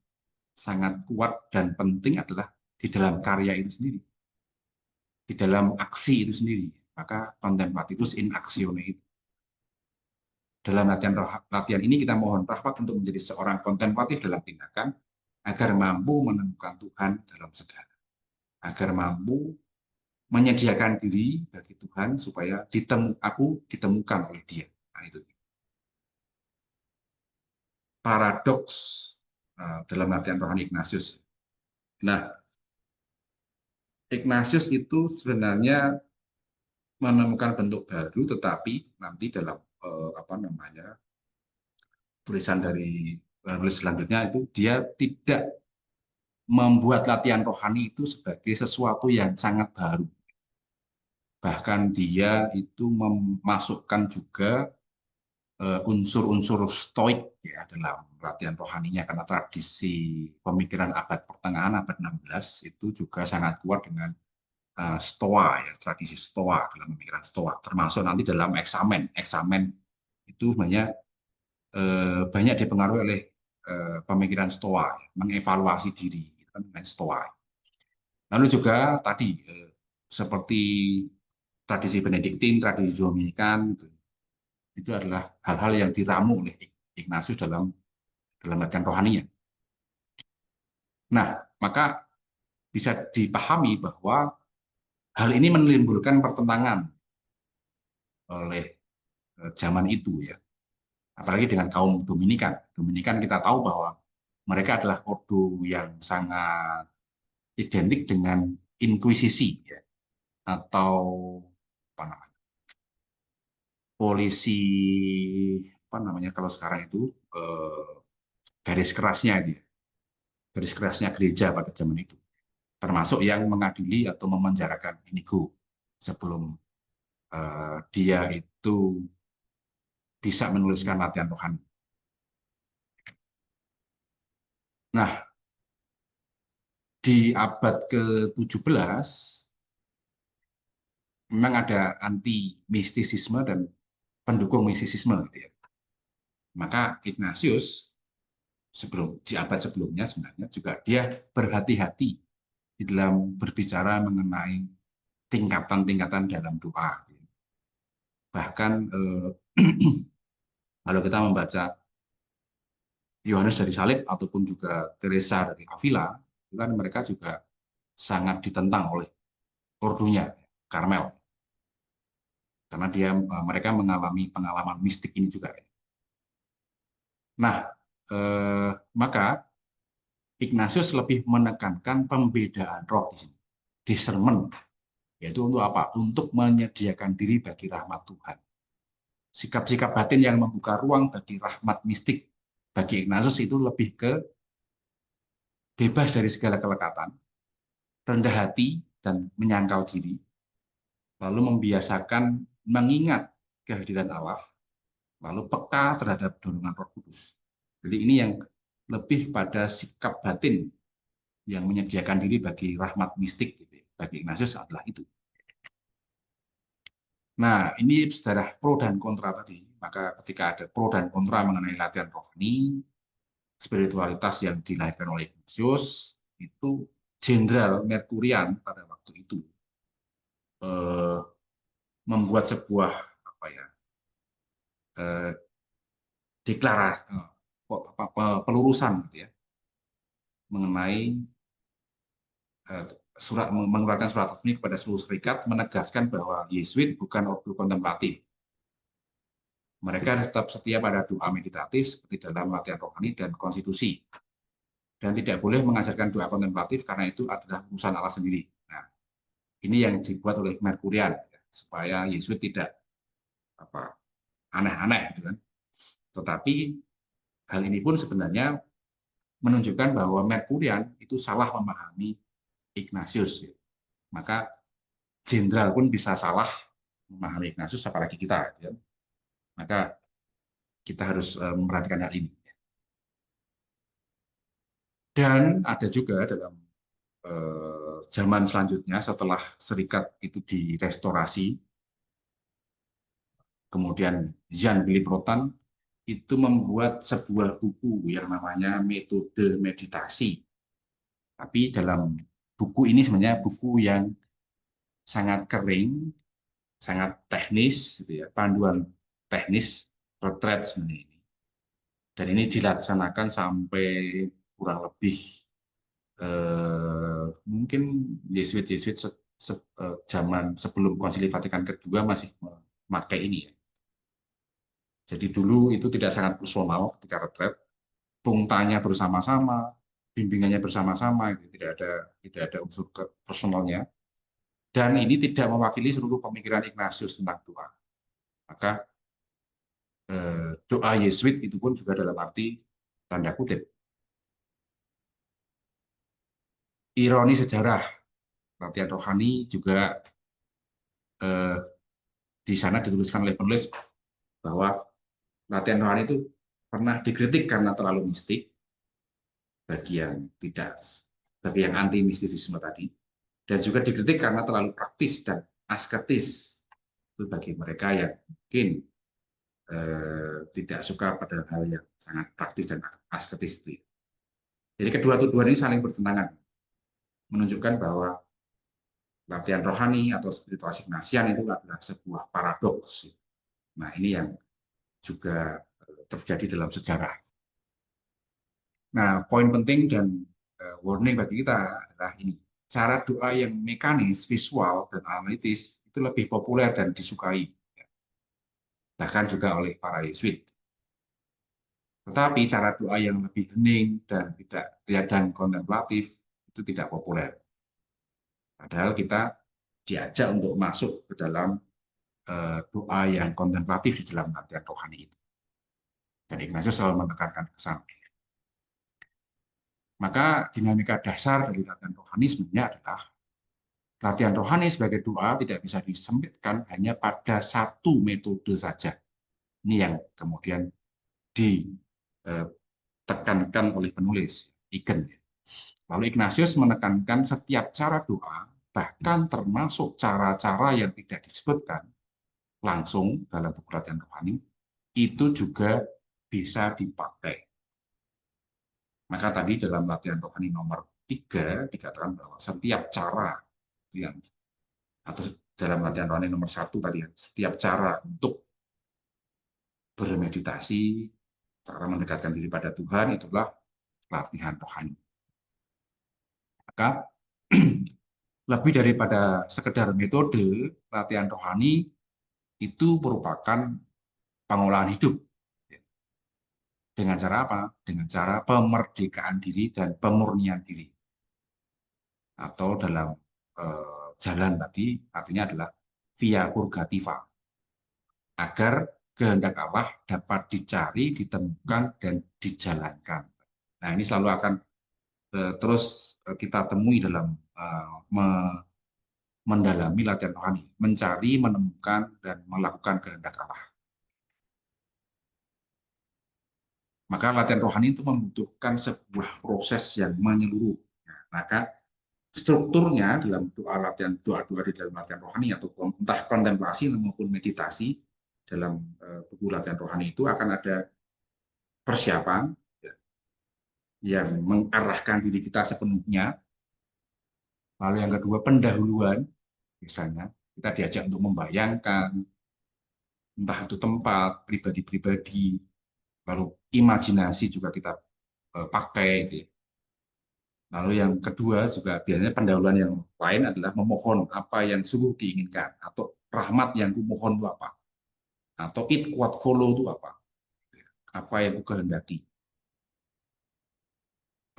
C: sangat kuat dan penting adalah di dalam karya itu sendiri, di dalam aksi itu sendiri. Maka contemplativus in actione itu. Dalam latihan ini kita mohon rahmat untuk menjadi seorang kontemplatif dalam tindakan agar mampu menemukan Tuhan dalam segala, agar mampu menyediakan diri bagi Tuhan supaya aku ditemukan oleh Dia. Nah, itu paradoks dalam latihan rohani Ignatius. Nah, Ignatius itu sebenarnya menemukan bentuk baru, tetapi nanti dalam tulisan dari tulis selanjutnya itu dia tidak membuat latihan rohani itu sebagai sesuatu yang sangat baru. Bahkan dia itu memasukkan juga unsur-unsur stoik ya dalam latihan rohaninya, karena tradisi pemikiran abad pertengahan, abad 16 itu juga sangat kuat dengan stoa ya, tradisi stoa dalam pemikiran stoa, termasuk nanti dalam eksamen itu banyak dipengaruhi oleh pemikiran stoa, mengevaluasi diri, itu kan stoa. Lalu juga tadi seperti tradisi Benediktin, tradisi Dominikan, itu adalah hal-hal yang diramu oleh Ignatius dalam latihan rohaninya. Nah, maka bisa dipahami bahwa hal ini menimbulkan pertentangan oleh zaman itu ya. Apalagi dengan kaum Dominikan. Dominikan kita tahu bahwa mereka adalah ordo yang sangat identik dengan inkuisisi ya, atau apa namanya, polisi apa namanya kalau sekarang itu garis kerasnya dia, garis kerasnya gereja pada zaman itu, termasuk yang mengadili atau memenjarakan Inigo sebelum dia itu bisa menuliskan latihan rohani. Nah, di abad ke-17 memang ada anti-mistisisme dan pendukung mistisisme. Gitu ya. Maka Ignatius di abad sebelumnya sebenarnya juga dia berhati-hati di dalam berbicara mengenai tingkatan-tingkatan dalam doa. Bahkan kalau kita membaca Yohanes dari Salib ataupun juga Teresa dari Avila, itu kan mereka juga sangat ditentang oleh ordonya Karmel, karena mereka mengalami pengalaman mistik ini juga. Nah, maka Ignatius lebih menekankan pembedaan roh di sini, discernment, yaitu untuk apa? Untuk menyediakan diri bagi rahmat Tuhan. Sikap-sikap batin yang membuka ruang bagi rahmat mistik bagi Ignatius itu lebih ke bebas dari segala kelekatan, rendah hati dan menyangkal diri, lalu membiasakan mengingat kehadiran Allah, lalu peka terhadap dorongan Roh Kudus. Jadi ini yang lebih pada sikap batin yang menyediakan diri bagi rahmat mistik, gitu. Bagi Ignatius adalah itu. Nah, ini sejarah pro dan kontra tadi. Maka ketika ada pro dan kontra mengenai latihan rohani, spiritualitas yang dilahirkan oleh Ignatius, itu Jenderal Merkurian pada waktu itu membuat sebuah deklarasi pelurusan gitu ya, mengenai mengeluarkan surat resmi kepada seluruh serikat menegaskan bahwa Yesuit bukan ordo kontemplatif. Mereka tetap setia pada doa meditatif seperti dalam latihan rohani dan konstitusi. Dan tidak boleh mengajarkan doa kontemplatif karena itu adalah urusan Allah sendiri. Nah, ini yang dibuat oleh Merkurian supaya Yesuit tidak aneh-aneh gitu kan. Tetapi hal ini pun sebenarnya menunjukkan bahwa Merkurian itu salah memahami Ignatius. Maka jenderal pun bisa salah memahami Ignatius, apalagi kita. Maka kita harus memperhatikan hal ini. Dan ada juga dalam zaman selanjutnya setelah serikat itu direstorasi, kemudian Jean-Philippe Rotan itu membuat sebuah buku yang namanya Metode Meditasi. Tapi dalam buku ini sebenarnya buku yang sangat kering, sangat teknis, gitu ya, panduan teknis retret sebenarnya ini. Dan ini dilaksanakan sampai kurang lebih mungkin Yesuit zaman sebelum Konsili Vatikan kedua masih memakai ini ya. Jadi dulu itu tidak sangat personal ketika retret, tungtanya bersama-sama, bimbingannya bersama-sama, tidak ada unsur personalnya. Dan ini tidak mewakili seluruh pemikiran Ignatius tentang doa. Maka doa Yesuit itu pun juga dalam arti tanda kutip. Ironi sejarah, latihan rohani juga di sana dituliskan oleh penulis bahwa latihan rohani itu pernah dikritik karena terlalu mistik bagi yang anti mistisisme tadi, dan juga dikritik karena terlalu praktis dan asketis itu bagi mereka yang mungkin tidak suka pada hal yang sangat praktis dan asketis itu. Jadi kedua tuduhan ini saling bertentangan, menunjukkan bahwa latihan rohani atau spiritual Ignatian itu adalah sebuah paradoks. Nah, ini yang juga terjadi dalam sejarah. Nah, poin penting dan warning bagi kita adalah ini. Cara doa yang mekanis, visual, dan analitis itu lebih populer dan disukai. Bahkan juga oleh para Yesuit. Tetapi cara doa yang lebih hening dan kontemplatif itu tidak populer. Padahal kita diajak untuk masuk ke dalam doa yang kontemplatif di dalam latihan rohani itu. Dan Ignatius selalu menekankan ke sana. Maka dinamika dasar dari latihan rohani sebenarnya adalah latihan rohani sebagai doa tidak bisa disempitkan hanya pada satu metode saja. Ini yang kemudian ditekankan oleh penulis, Igen. Lalu Ignatius menekankan setiap cara doa, bahkan termasuk cara-cara yang tidak disebutkan langsung dalam buku latihan rohani, itu juga bisa dipakai. Maka tadi dalam latihan rohani nomor 3 dikatakan bahwa setiap cara yang atau dalam latihan rohani nomor 1 tadi ya, setiap cara untuk bermeditasi, cara mendekatkan diri pada Tuhan itulah latihan rohani. Maka lebih daripada sekedar metode, latihan rohani itu merupakan pengolahan hidup. Dengan cara apa? Dengan cara pemerdekaan diri dan pemurnian diri. Atau dalam jalan tadi artinya adalah via purgativa. Agar kehendak Allah dapat dicari, ditemukan, dan dijalankan. Nah, ini selalu akan terus kita temui dalam mendalami latihan rohani, mencari, menemukan, dan melakukan kehendak Allah. Maka latihan rohani itu membutuhkan sebuah proses yang menyeluruh. Nah, maka strukturnya dalam doa-doa di dalam latihan rohani atau entah kontemplasi maupun meditasi dalam buku latihan rohani itu akan ada persiapan ya, yang mengarahkan diri kita sepenuhnya. Lalu yang kedua pendahuluan, misalnya kita diajak untuk membayangkan entah itu tempat pribadi-pribadi, lalu imajinasi juga kita pakai. Gitu ya. Lalu yang kedua juga biasanya pendahuluan yang lain adalah memohon apa yang sungguh diinginkan, atau rahmat yang kumohon itu apa, atau it quod follow itu apa yang kukehendaki.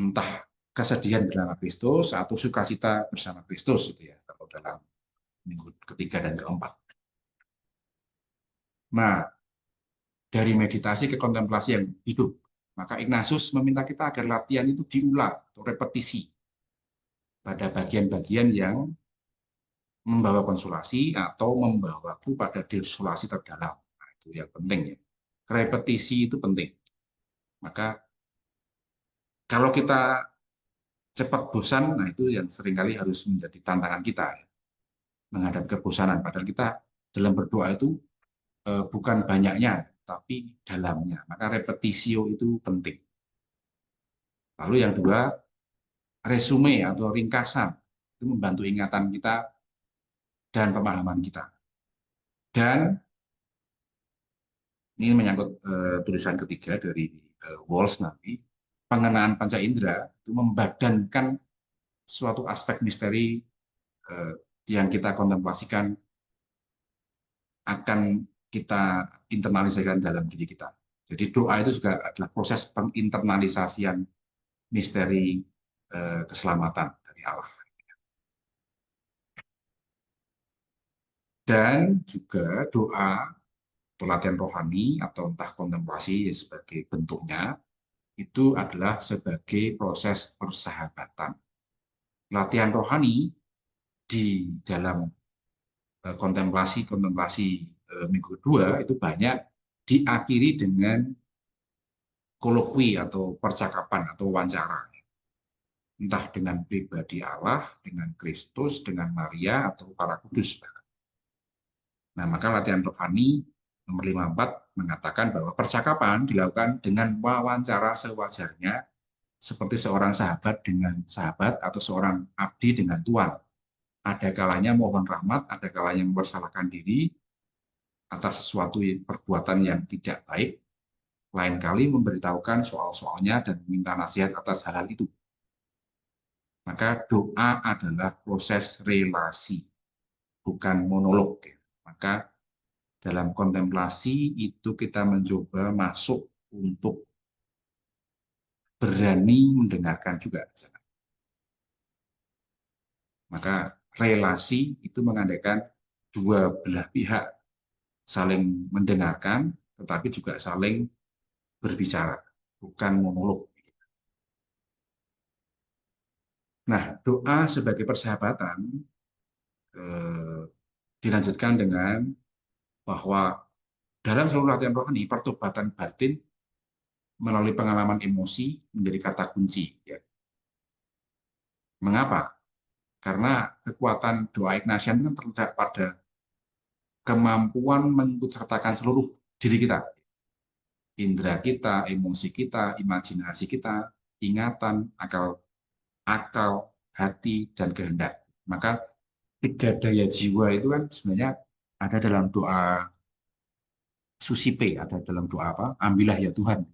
C: Entah kesedihan bersama Kristus atau sukacita bersama Kristus, gitu ya, kalau dalam minggu ketiga dan keempat. Nah, dari meditasi ke kontemplasi yang hidup, maka Ignatius meminta kita agar latihan itu diulang atau repetisi pada bagian-bagian yang membawa konsolasi atau membawaku pada desolasi terdalam. Nah, itu yang penting ya. Repetisi itu penting. Maka kalau kita cepat bosan, nah itu yang seringkali harus menjadi tantangan kita ya, menghadapi kebosanan. Padahal kita dalam berdoa itu bukan banyaknya, tapi dalamnya. Maka repetisio itu penting. Lalu yang dua, resume atau ringkasan itu membantu ingatan kita dan pemahaman kita. Dan ini menyangkut tulisan ketiga dari Walls nanti, pengenaan panca indera itu membadankan suatu aspek misteri yang kita kontemplasikan akan kita internalisasikan dalam diri kita. Jadi doa itu juga adalah proses penginternalisasian misteri keselamatan dari Allah. Dan juga doa atau latihan rohani atau entah kontemplasi sebagai bentuknya itu adalah sebagai proses persahabatan. Latihan rohani di dalam kontemplasi minggu kedua itu banyak diakhiri dengan kolokwi atau percakapan atau wawancara. Entah dengan pribadi Allah, dengan Kristus, dengan Maria, atau para kudus. Nah, maka latihan rohani nomor 54 mengatakan bahwa percakapan dilakukan dengan wawancara sewajarnya, seperti seorang sahabat dengan sahabat atau seorang abdi dengan tuan. Ada kalanya mohon rahmat, ada kalanya mempersalahkan diri atas sesuatu perbuatan yang tidak baik, lain kali memberitahukan soal-soalnya dan meminta nasihat atas hal-hal itu. Maka doa adalah proses relasi, bukan monolog. Maka dalam kontemplasi itu kita mencoba masuk untuk berani mendengarkan juga. Maka relasi itu mengandaikan dua belah pihak saling mendengarkan, tetapi juga saling berbicara, bukan monolog. Nah, doa sebagai persahabatan dilanjutkan dengan bahwa dalam seluruh latihan rohani, pertobatan batin melalui pengalaman emosi menjadi kata kunci. Ya. Mengapa? Karena kekuatan doa Ignatian kan terletak pada kemampuan mengikutsertakan seluruh diri kita. Indera kita, emosi kita, imajinasi kita, ingatan, akal akal, hati, dan kehendak. Maka 3 daya jiwa itu kan sebenarnya ada dalam doa Susipe, ada dalam doa apa? Ambillah ya Tuhan.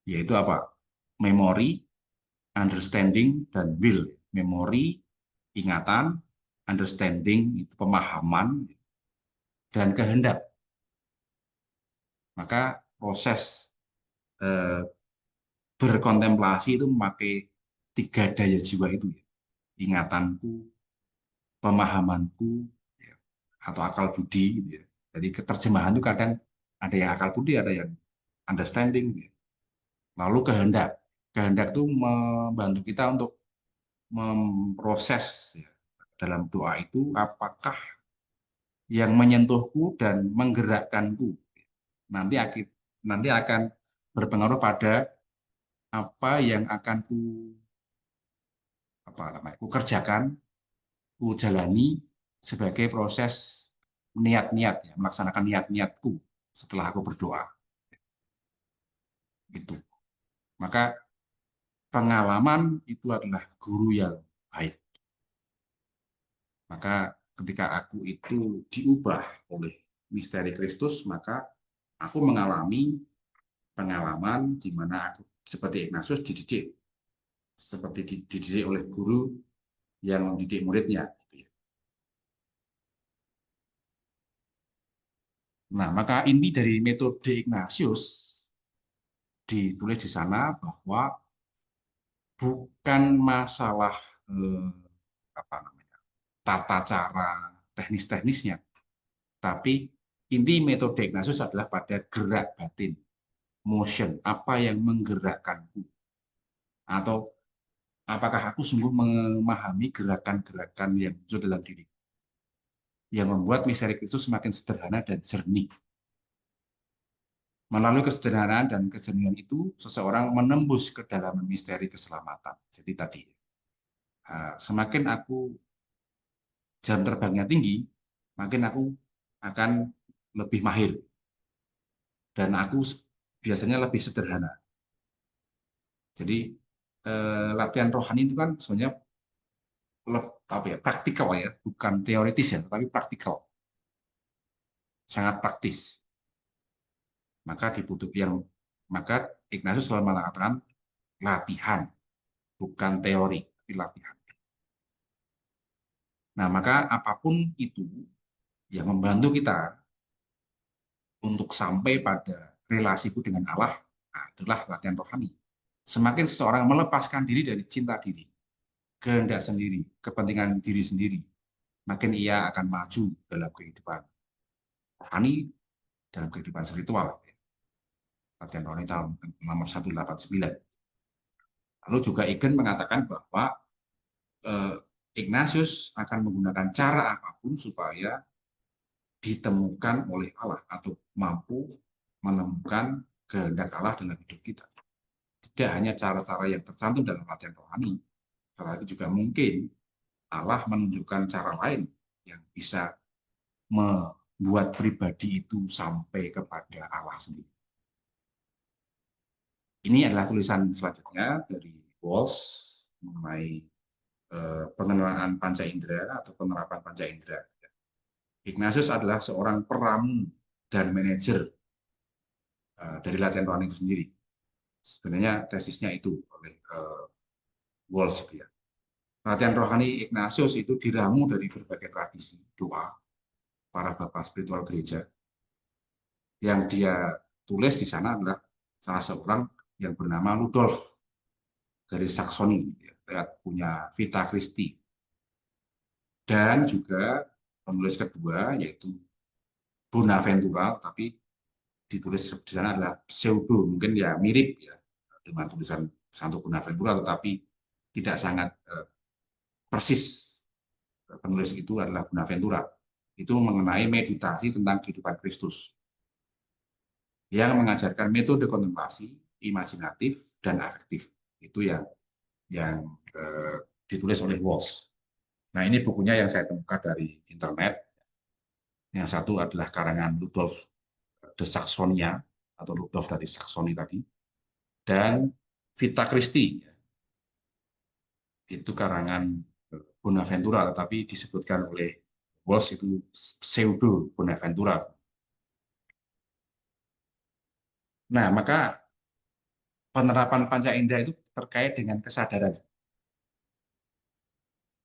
C: Yaitu apa? Memori, understanding, dan will. Memori, ingatan, understanding, itu pemahaman, dan kehendak. Maka proses berkontemplasi itu memakai 3 daya jiwa itu, ya. Ingatanku, pemahamanku, ya, atau akal budi, gitu ya. Jadi keterjemahan itu kadang ada yang akal budi, ada yang understanding, ya. Lalu kehendak. Kehendak itu membantu kita untuk memproses, ya, dalam doa itu apakah yang menyentuhku dan menggerakkanku nanti akan berpengaruh pada apa yang akan ku kerjakan, ku jalani sebagai proses niat-niat, ya, melaksanakan niat-niatku setelah aku berdoa. Gitu. Maka pengalaman itu adalah guru yang baik. Maka ketika aku itu diubah oleh misteri Kristus, maka aku mengalami pengalaman di mana aku seperti Ignatius dididik oleh guru yang mendidik muridnya. Gitu ya. Nah, maka inti dari metode Ignatius ditulis di sana bahwa bukan masalah apa namanya, tata cara teknis-teknisnya, tapi inti metode Ignatius adalah pada gerak batin, motion, apa yang menggerakkanku, atau apakah aku sungguh memahami gerakan-gerakan yang muncul dalam diri, yang membuat misteri Kristus semakin sederhana dan jernih. Melalui kesederhanaan dan kejernihan itu, seseorang menembus ke dalam misteri keselamatan. Jadi tadi, semakin aku jam terbangnya tinggi, makin aku akan lebih mahir. Dan aku biasanya lebih sederhana. Jadi latihan rohani itu kan sebenarnya praktikal, ya, bukan teoritis, ya, tapi praktikal, sangat praktis. Maka Ignatius selalu mengatakan latihan, bukan teori, tapi latihan. Nah, maka apapun itu yang membantu kita untuk sampai pada relasiku dengan Allah, nah, itulah latihan rohani. Semakin seseorang melepaskan diri dari cinta diri, kehendak sendiri, kepentingan diri sendiri, makin ia akan maju dalam kehidupan rohani, dalam kehidupan spiritual. Latihan rohani tahun nomor 189. Lalu juga Igen mengatakan bahwa Ignatius akan menggunakan cara apapun supaya ditemukan oleh Allah atau mampu menemukan kehendak Allah dalam hidup kita. Tidak hanya cara-cara yang tercantum dalam latihan rohani, tetapi juga mungkin Allah menunjukkan cara lain yang bisa membuat pribadi itu sampai kepada Allah sendiri. Ini adalah tulisan selanjutnya dari Walsh mengenai pengenalan panca indera atau penerapan panca indera. Ignatius adalah seorang peramu dan manajer dari latihan rohani itu sendiri. Sebenarnya tesisnya itu oleh Walsh. Ya. Latihan rohani Ignatius itu diramu dari berbagai tradisi doa para bapak spiritual gereja. Yang dia tulis di sana adalah salah seorang yang bernama Ludolf dari Saksoni, punya Vita Christi. Dan juga penulis kedua yaitu Bonaventura, tapi ditulis di sana adalah pseudo, mungkin ya mirip ya dengan tulisan Santo Bonaventura, tetapi tidak sangat persis. Penulis itu adalah Bonaventura. Itu mengenai meditasi tentang kehidupan Kristus yang mengajarkan metode kontemplasi, imajinatif, dan afektif. Itu yang ditulis oleh Walsh. Nah, ini bukunya yang saya temukan dari internet. Yang satu adalah karangan Ludolf de Saxonia atau Ludolf dari Saxony tadi, dan Vita Christi. itu karangan Bonaventura, tetapi disebutkan oleh Walsh itu pseudo Bonaventura. Nah, maka penerapan panca indera itu terkait dengan kesadaran,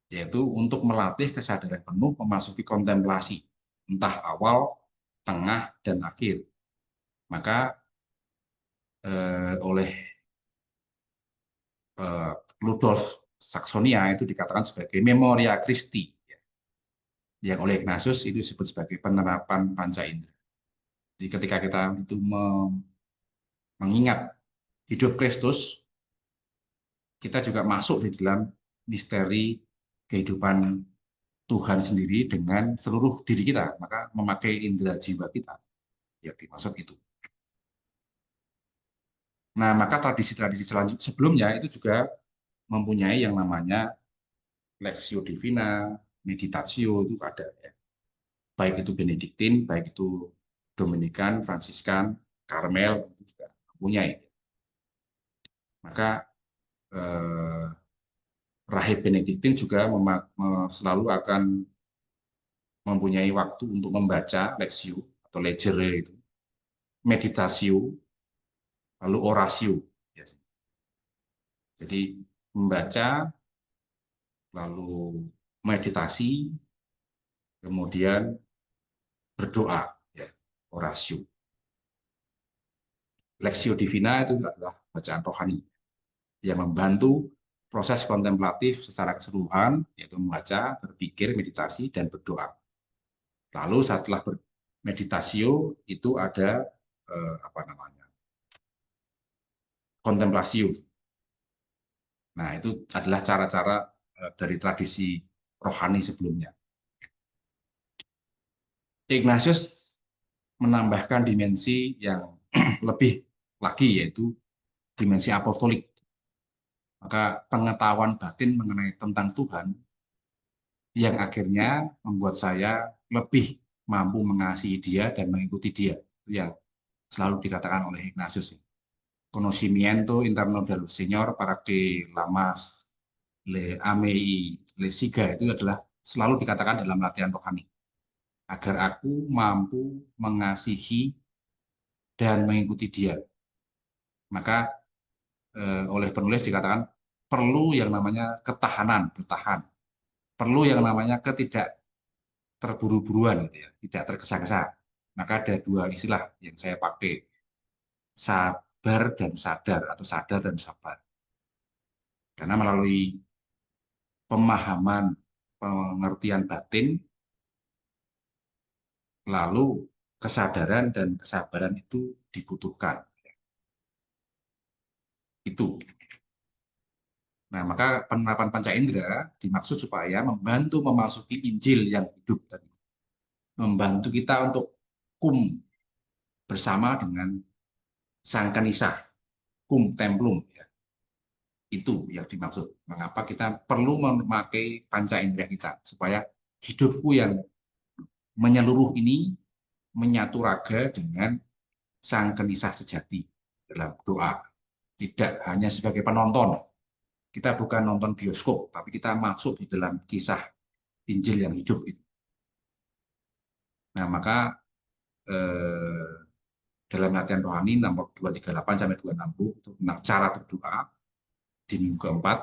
C: yaitu untuk melatih kesadaran penuh memasuki kontemplasi, entah awal, tengah, dan akhir. Maka oleh Rudolf Saxonia itu dikatakan sebagai Memoria Christi, yang oleh Ignatius itu disebut sebagai penerapan panca indera. Jadi ketika kita itu mengingat hidup Kristus, kita juga masuk di dalam misteri kehidupan Tuhan sendiri dengan seluruh diri kita, maka memakai indera jiwa kita, yang dimaksud itu. Nah, maka tradisi-tradisi selanjutnya sebelumnya itu juga mempunyai yang namanya Lectio Divina, Meditatio, itu ada ya. Baik itu Benediktin, baik itu Dominikan, Fransiskan, Karmel, itu juga mempunyai. Maka Rahib Benediktin juga selalu akan mempunyai waktu untuk membaca Lectio atau Legere itu, Meditatio, lalu Oratio. Jadi membaca, lalu meditasi, kemudian berdoa, ya, Oratio. Lectio Divina itu adalah bacaan rohani yang membantu proses kontemplatif secara keseluruhan, yaitu membaca, berpikir, meditasi, dan berdoa. Lalu setelah meditasio itu ada kontemplasio. Nah, itu adalah cara-cara dari tradisi rohani sebelumnya. Ignatius menambahkan dimensi yang lebih lagi, yaitu dimensi apostolik. Maka pengetahuan batin mengenai tentang Tuhan yang akhirnya membuat saya lebih mampu mengasihi Dia dan mengikuti Dia. Itu yang selalu dikatakan oleh Ignatius. Conocimiento interno del Señor para que la más le ame y le siga, itu adalah selalu dikatakan dalam latihan rohani. Agar aku mampu mengasihi dan mengikuti Dia. Maka oleh penulis dikatakan perlu yang namanya ketahanan, bertahan. Perlu yang namanya ketidak terburu-buruan, gitu ya, tidak tergesa-gesa. Maka ada dua istilah yang saya pakai, sabar dan sadar, atau sadar dan sabar. Karena melalui pemahaman, pengertian batin, lalu kesadaran dan kesabaran itu dibutuhkan. Itu. Nah, maka penerapan panca indera dimaksud supaya membantu memasuki Injil yang hidup tadi. Membantu kita untuk bersama dengan Sang Kanisah, templum. Ya. Itu yang dimaksud. Mengapa kita perlu memakai panca indera kita, supaya hidupku yang menyeluruh ini menyatu raga dengan Sang Kanisah sejati dalam doa. Tidak hanya sebagai penonton. Kita bukan nonton bioskop, tapi kita masuk di dalam kisah Injil yang hidup itu. Nah, maka dalam latihan rohani nomor 238 sampai 260 itu tentang cara berdoa di minggu keempat,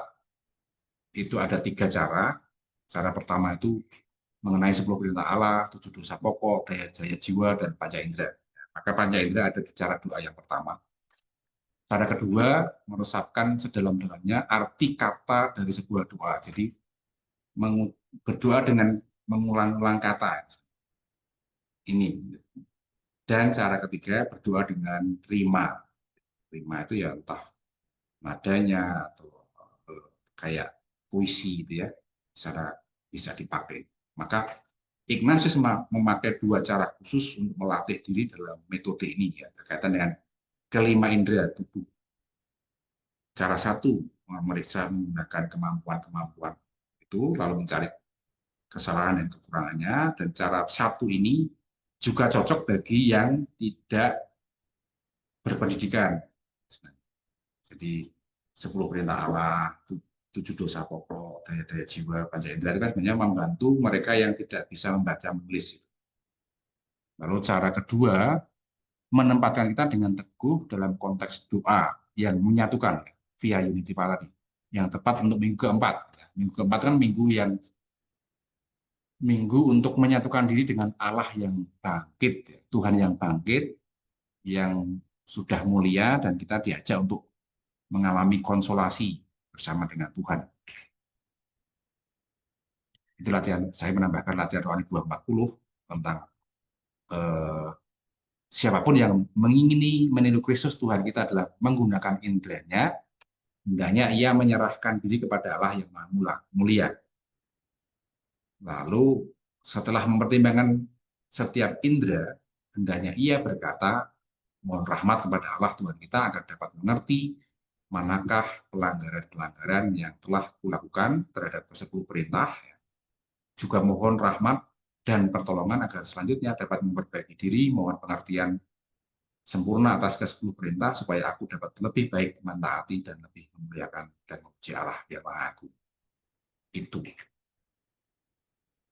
C: itu ada 3 cara. Cara pertama itu mengenai 10 perintah Allah, 7 dosa pokok, daya jiwa, dan panca indera. Maka panca indera ada di cara doa yang pertama. Cara kedua, meresapkan sedalam-dalamnya arti kata dari sebuah doa. Jadi berdoa dengan mengulang-ulang kata. Ini. Dan cara ketiga, berdoa dengan rima. Rima itu ya entah nadanya atau kayak puisi gitu ya, secara bisa dipakai. Maka Ignatius memakai 2 cara khusus untuk melatih diri dalam metode ini ya, berkaitan dengan kelima indera tubuh. Cara satu, memeriksa menggunakan kemampuan-kemampuan itu, lalu mencari kesalahan dan kekurangannya. Dan cara satu ini juga cocok bagi yang tidak berpendidikan. Jadi 10 perintah Allah itu 7 dosa pokok, daya-daya jiwa, panca indera itu kan sebenarnya membantu mereka yang tidak bisa membaca menulis. Lalu cara kedua, menempatkan kita dengan teguh dalam konteks doa yang menyatukan via Unity tadi, yang tepat untuk minggu keempat. Minggu keempat kan minggu untuk menyatukan diri dengan Allah yang bangkit, Tuhan yang bangkit, yang sudah mulia, dan kita diajak untuk mengalami konsolasi bersama dengan Tuhan. Itu latihan, saya menambahkan latihan rohani 240 tentang siapapun yang mengingini meniru Kristus Tuhan kita adalah menggunakan inderanya, hendaknya ia menyerahkan diri kepada Allah yang Maha Mulia. Lalu setelah mempertimbangkan setiap indera, hendaknya ia berkata, mohon rahmat kepada Allah Tuhan kita agar dapat mengerti manakah pelanggaran-pelanggaran yang telah kulakukan terhadap ke-10 perintah, juga mohon rahmat dan pertolongan agar selanjutnya dapat memperbaiki diri, mohon pengertian sempurna atas ke-10 perintah, supaya aku dapat lebih baik mentaati dan lebih memuliakan dan memuji Allah yang Maha Agung. Itu.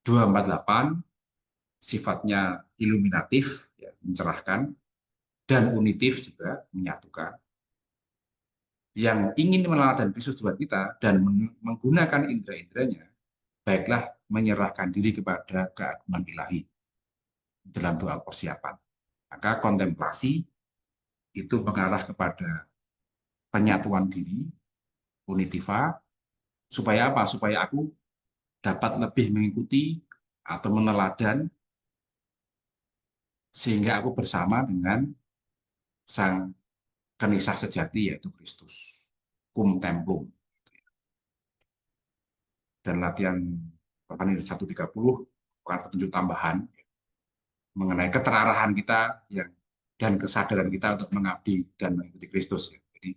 C: 248 sifatnya iluminatif, ya, mencerahkan, dan unitif juga, menyatukan. Yang ingin meneladani Kristus Tuhan kita dan menggunakan indera-inderanya, baiklah menyerahkan diri kepada keagungan ilahi dalam doa persiapan. Maka kontemplasi itu mengarah kepada penyatuan diri, unitiva, supaya apa? Supaya aku dapat lebih mengikuti atau meneladan, sehingga aku bersama dengan Sang Kenisah sejati, yaitu Kristus, cum templum. Dan latihan 130 bukan petunjuk tambahan mengenai keterarahan kita dan kesadaran kita untuk mengabdi dan mengikuti Kristus. Jadi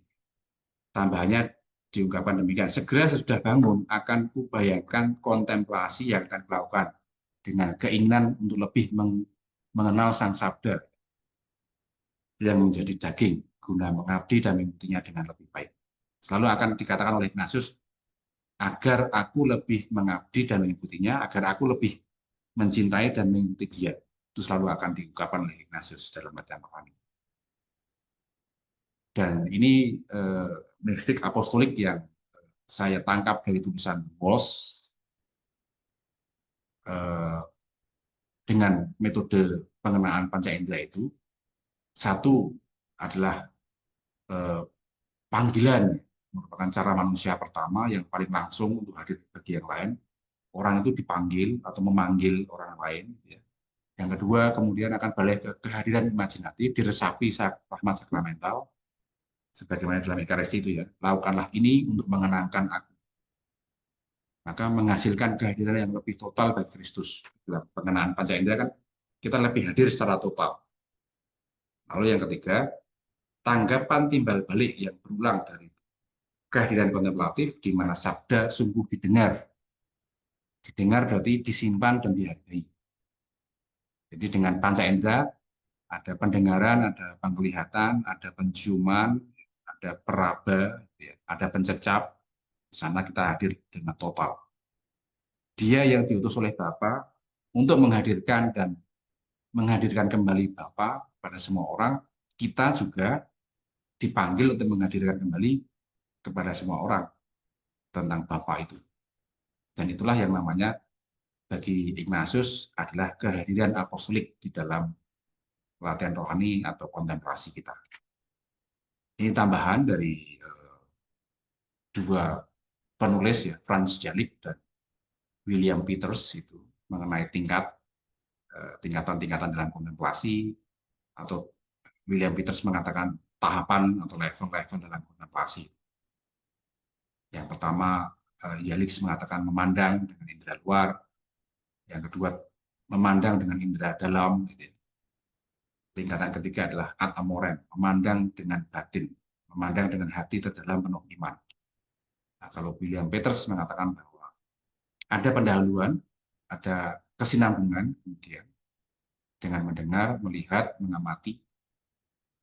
C: tambahannya diungkapkan demikian, segera sesudah bangun akan kubayangkan kontemplasi yang akan dilakukan dengan keinginan untuk lebih mengenal Sang Sabda yang menjadi daging guna mengabdi dan mengikutinya dengan lebih baik. Selalu akan dikatakan oleh Ignatius, agar aku lebih mengabdi dan mengikutinya, agar aku lebih mencintai dan mengikuti dia. Itu selalu akan diungkapkan oleh Ignatius dalam latihan rohani. Dan ini mistik apostolik yang saya tangkap dari tulisan Walsh dengan metode pengenaan panca indera itu. Satu adalah panggilan, merupakan cara manusia pertama yang paling langsung untuk hadir bagi yang lain. Orang itu dipanggil atau memanggil orang lain. Ya. Yang kedua, kemudian akan balik ke kehadiran imajinatif, diresapi rahmat sakramental, sebagaimana dalam Ekaristi itu ya. Lakukanlah ini untuk mengenangkan aku. Maka menghasilkan kehadiran yang lebih total bagi Kristus. Dalam pengenaan panca indera kan kita lebih hadir secara total. Lalu yang ketiga, tanggapan timbal balik yang berulang dari kehadiran kontemplatif, di mana sabda sungguh didengar. Didengar berarti disimpan dan dihargai. Jadi dengan panca indera ada pendengaran, ada penglihatan, ada penciuman, ada peraba, ada pencecap. Di sana kita hadir dengan total. Dia yang diutus oleh Bapa untuk menghadirkan kembali Bapa pada semua orang. Kita juga dipanggil untuk menghadirkan kembali kepada semua orang tentang Bapa itu. Dan itulah yang namanya bagi Ignatius adalah kehadiran apostolik di dalam latihan rohani atau kontemplasi kita. Ini tambahan dari dua penulis ya, Franz Jalik dan William Peters, itu mengenai tingkatan-tingkatan dalam kontemplasi, atau William Peters mengatakan tahapan atau level-level dalam kontemplasi. Yang pertama, Jalik mengatakan memandang dengan indera luar. Yang kedua, memandang dengan indera dalam. Tingkatan ketiga adalah ad amorem, memandang dengan batin, memandang dengan hati terdalam penuh iman. Nah, kalau William Peters mengatakan bahwa ada pendahuluan, ada kesinambungan, kemudian dengan mendengar, melihat, mengamati.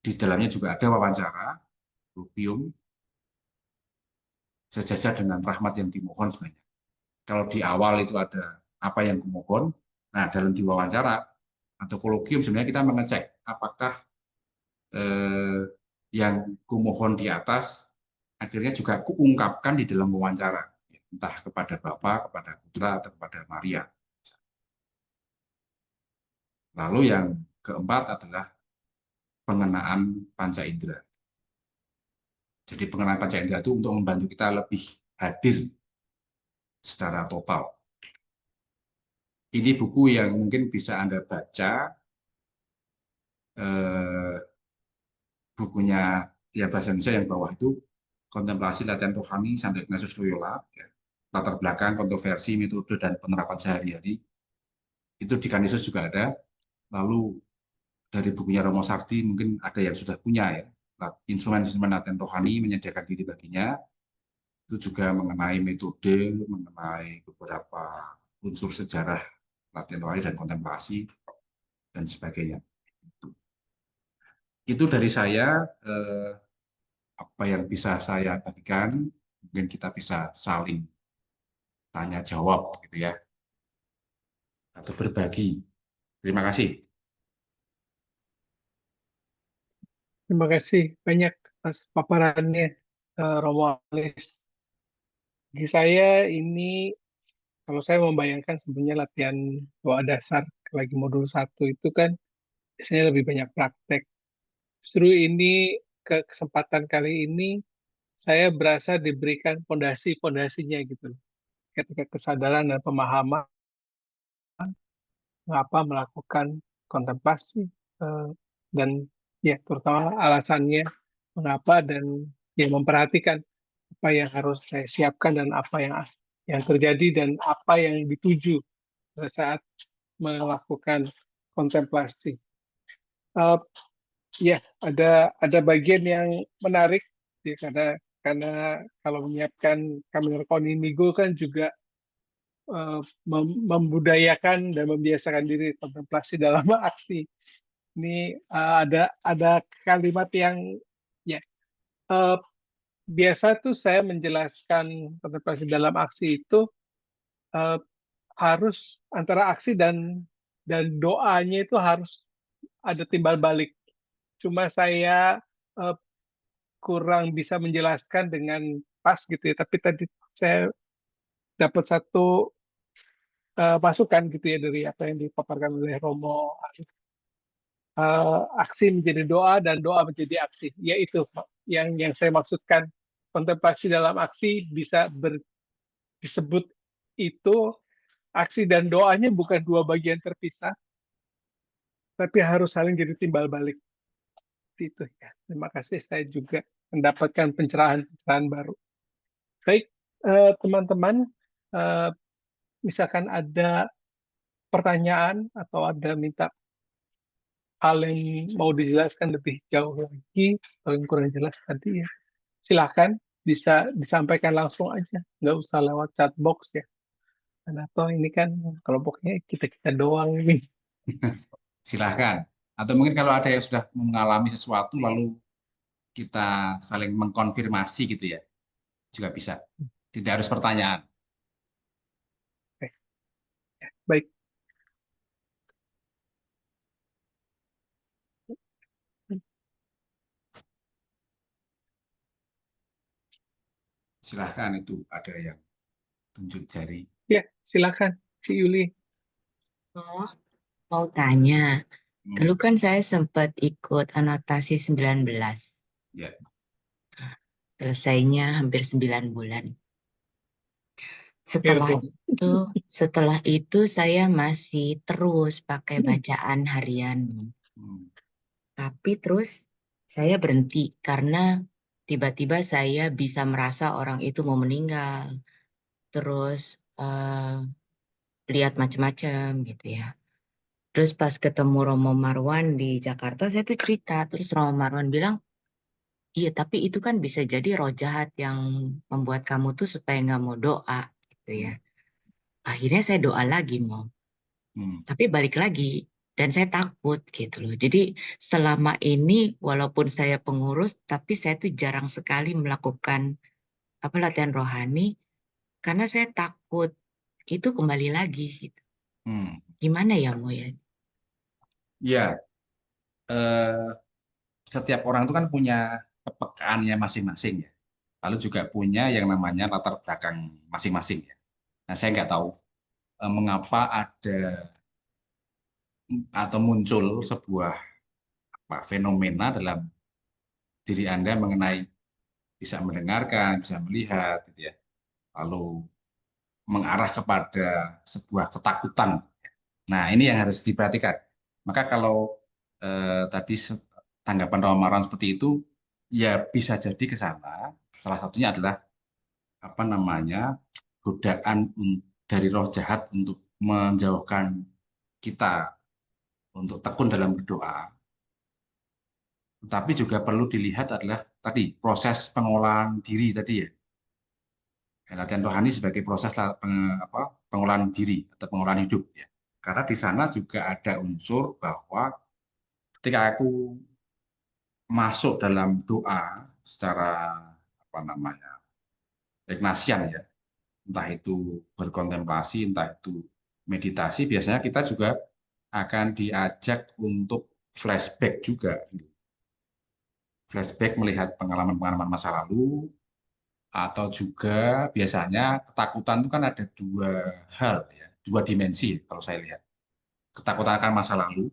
C: Di dalamnya juga ada wawancara, rupium, sejajar dengan rahmat yang dimohon sebenarnya. Kalau di awal itu ada apa yang kumohon, nah dalam diwawancara atau kolokium sebenarnya kita mengecek apakah yang kumohon di atas akhirnya juga kuungkapkan di dalam wawancara, entah kepada Bapa, kepada Putra, atau kepada Maria. Lalu yang keempat adalah pengenaan panca indera. Jadi pengenaan panca indera itu untuk membantu kita lebih hadir secara total. Ini buku yang mungkin bisa Anda baca, bukunya ya bahasa Indonesia yang bawah itu, Kontemplasi Latihan Rohani Santo Ignatius Loyola, ya. Latar belakang, kontroversi, metode, dan penerapan sehari-hari. Itu di Canisius juga ada. Lalu dari bukunya Romo Sardi mungkin ada yang sudah punya ya. Instrumen-instrumen latihan rohani menyediakan diri baginya. Itu juga mengenai metode, mengenai beberapa unsur sejarah latihan rohani dan kontemplasi, dan sebagainya. Itu dari saya, apa yang bisa saya bagikan. Mungkin kita bisa saling tanya jawab gitu ya, atau berbagi. Terima kasih.
A: Terima kasih banyak atas paparannya, Romo Alis. Bagi saya ini, kalau saya membayangkan sebenarnya latihan doa dasar lagi modul 1 itu kan biasanya lebih banyak praktek. Justru ini kesempatan kali ini saya berasa diberikan fondasi-fondasinya gitu. Ketika kesadaran dan pemahaman mengapa melakukan kontemplasi, dan ya terutama alasannya mengapa, dan ya memperhatikan apa yang harus saya siapkan dan apa yang terjadi dan apa yang dituju pada saat melakukan kontemplasi. Ya, ada bagian yang menarik ya, karena kalau menyiapkan Kaminar Koninigo kan juga membudayakan dan membiasakan diri kontemplasi dalam aksi. Ini ada kalimat yang ya biasa tuh saya menjelaskan kontemplasi dalam aksi itu harus antara aksi dan doanya itu harus ada timbal balik. Cuma saya kurang bisa menjelaskan dengan pas gitu ya. Tapi tadi saya dapat satu masukan gitu ya dari apa yang dipaparkan oleh Romo. Aksi menjadi doa dan doa menjadi aksi. Yaitu yang saya maksudkan, kontemplasi dalam aksi bisa disebut itu aksi dan doanya bukan dua bagian terpisah, tapi harus saling jadi timbal balik. Itu ya. Terima kasih, saya juga mendapatkan pencerahan-pencerahan baru. Baik, teman-teman, misalkan ada pertanyaan atau ada minta hal yang mau dijelaskan lebih jauh lagi, atau yang kurang jelas tadi ya, silahkan bisa disampaikan langsung aja, nggak usah lewat chat box ya. Atau ini kan kelompoknya kita doang ini.
C: Silahkan. Atau mungkin kalau ada yang sudah mengalami sesuatu lalu kita saling mengkonfirmasi gitu ya, juga bisa. Tidak harus pertanyaan.
A: Oke. Baik.
C: Silahkan, itu ada yang tunjuk jari.
A: Ya, silakan, Si Yuli.
D: Oh, mau tanya. Dulu kan saya sempat ikut anotasi 19.
C: Ya.
D: Selesainya hampir 9 bulan.
A: Ya, Bu.
D: Setelah itu saya masih terus pakai bacaan harian. Tapi terus saya berhenti karena tiba-tiba saya bisa merasa orang itu mau meninggal. Terus lihat macam-macam gitu ya. Terus pas ketemu Romo Marwan di Jakarta, saya tuh cerita. Terus Romo Marwan bilang, iya tapi itu kan bisa jadi roh jahat yang membuat kamu tuh supaya nggak mau doa gitu ya. Akhirnya saya doa lagi mau. Tapi balik lagi. Dan saya takut gitu loh. Jadi selama ini walaupun saya pengurus, tapi saya tuh jarang sekali melakukan latihan rohani karena saya takut itu kembali lagi gitu. Gimana ya Mo ya?
C: Ya, setiap orang itu kan punya kepekaannya masing-masing ya. Lalu juga punya yang namanya latar belakang masing-masing ya. Nah, saya nggak tahu mengapa ada atau muncul sebuah fenomena dalam diri Anda mengenai bisa mendengarkan, bisa melihat, gitu ya. Lalu mengarah kepada sebuah ketakutan. Nah, ini yang harus diperhatikan. Maka kalau tadi tanggapan Romaran seperti itu, ya bisa jadi ke sana. Salah satunya adalah apa namanya godaan dari roh jahat untuk menjauhkan kita untuk tekun dalam berdoa. Tapi juga perlu dilihat adalah tadi proses pengolahan diri tadi ya. Latihan rohani sebagai proses pengolahan diri atau pengolahan hidup ya. Karena di sana juga ada unsur bahwa ketika aku masuk dalam doa secara apa namanya Ignatian ya, entah itu berkontemplasi, entah itu meditasi, biasanya kita juga akan diajak untuk flashback juga. Flashback melihat pengalaman-pengalaman masa lalu, atau juga biasanya ketakutan itu kan ada dua hal, ya, dua dimensi kalau saya lihat. Ketakutan akan masa lalu,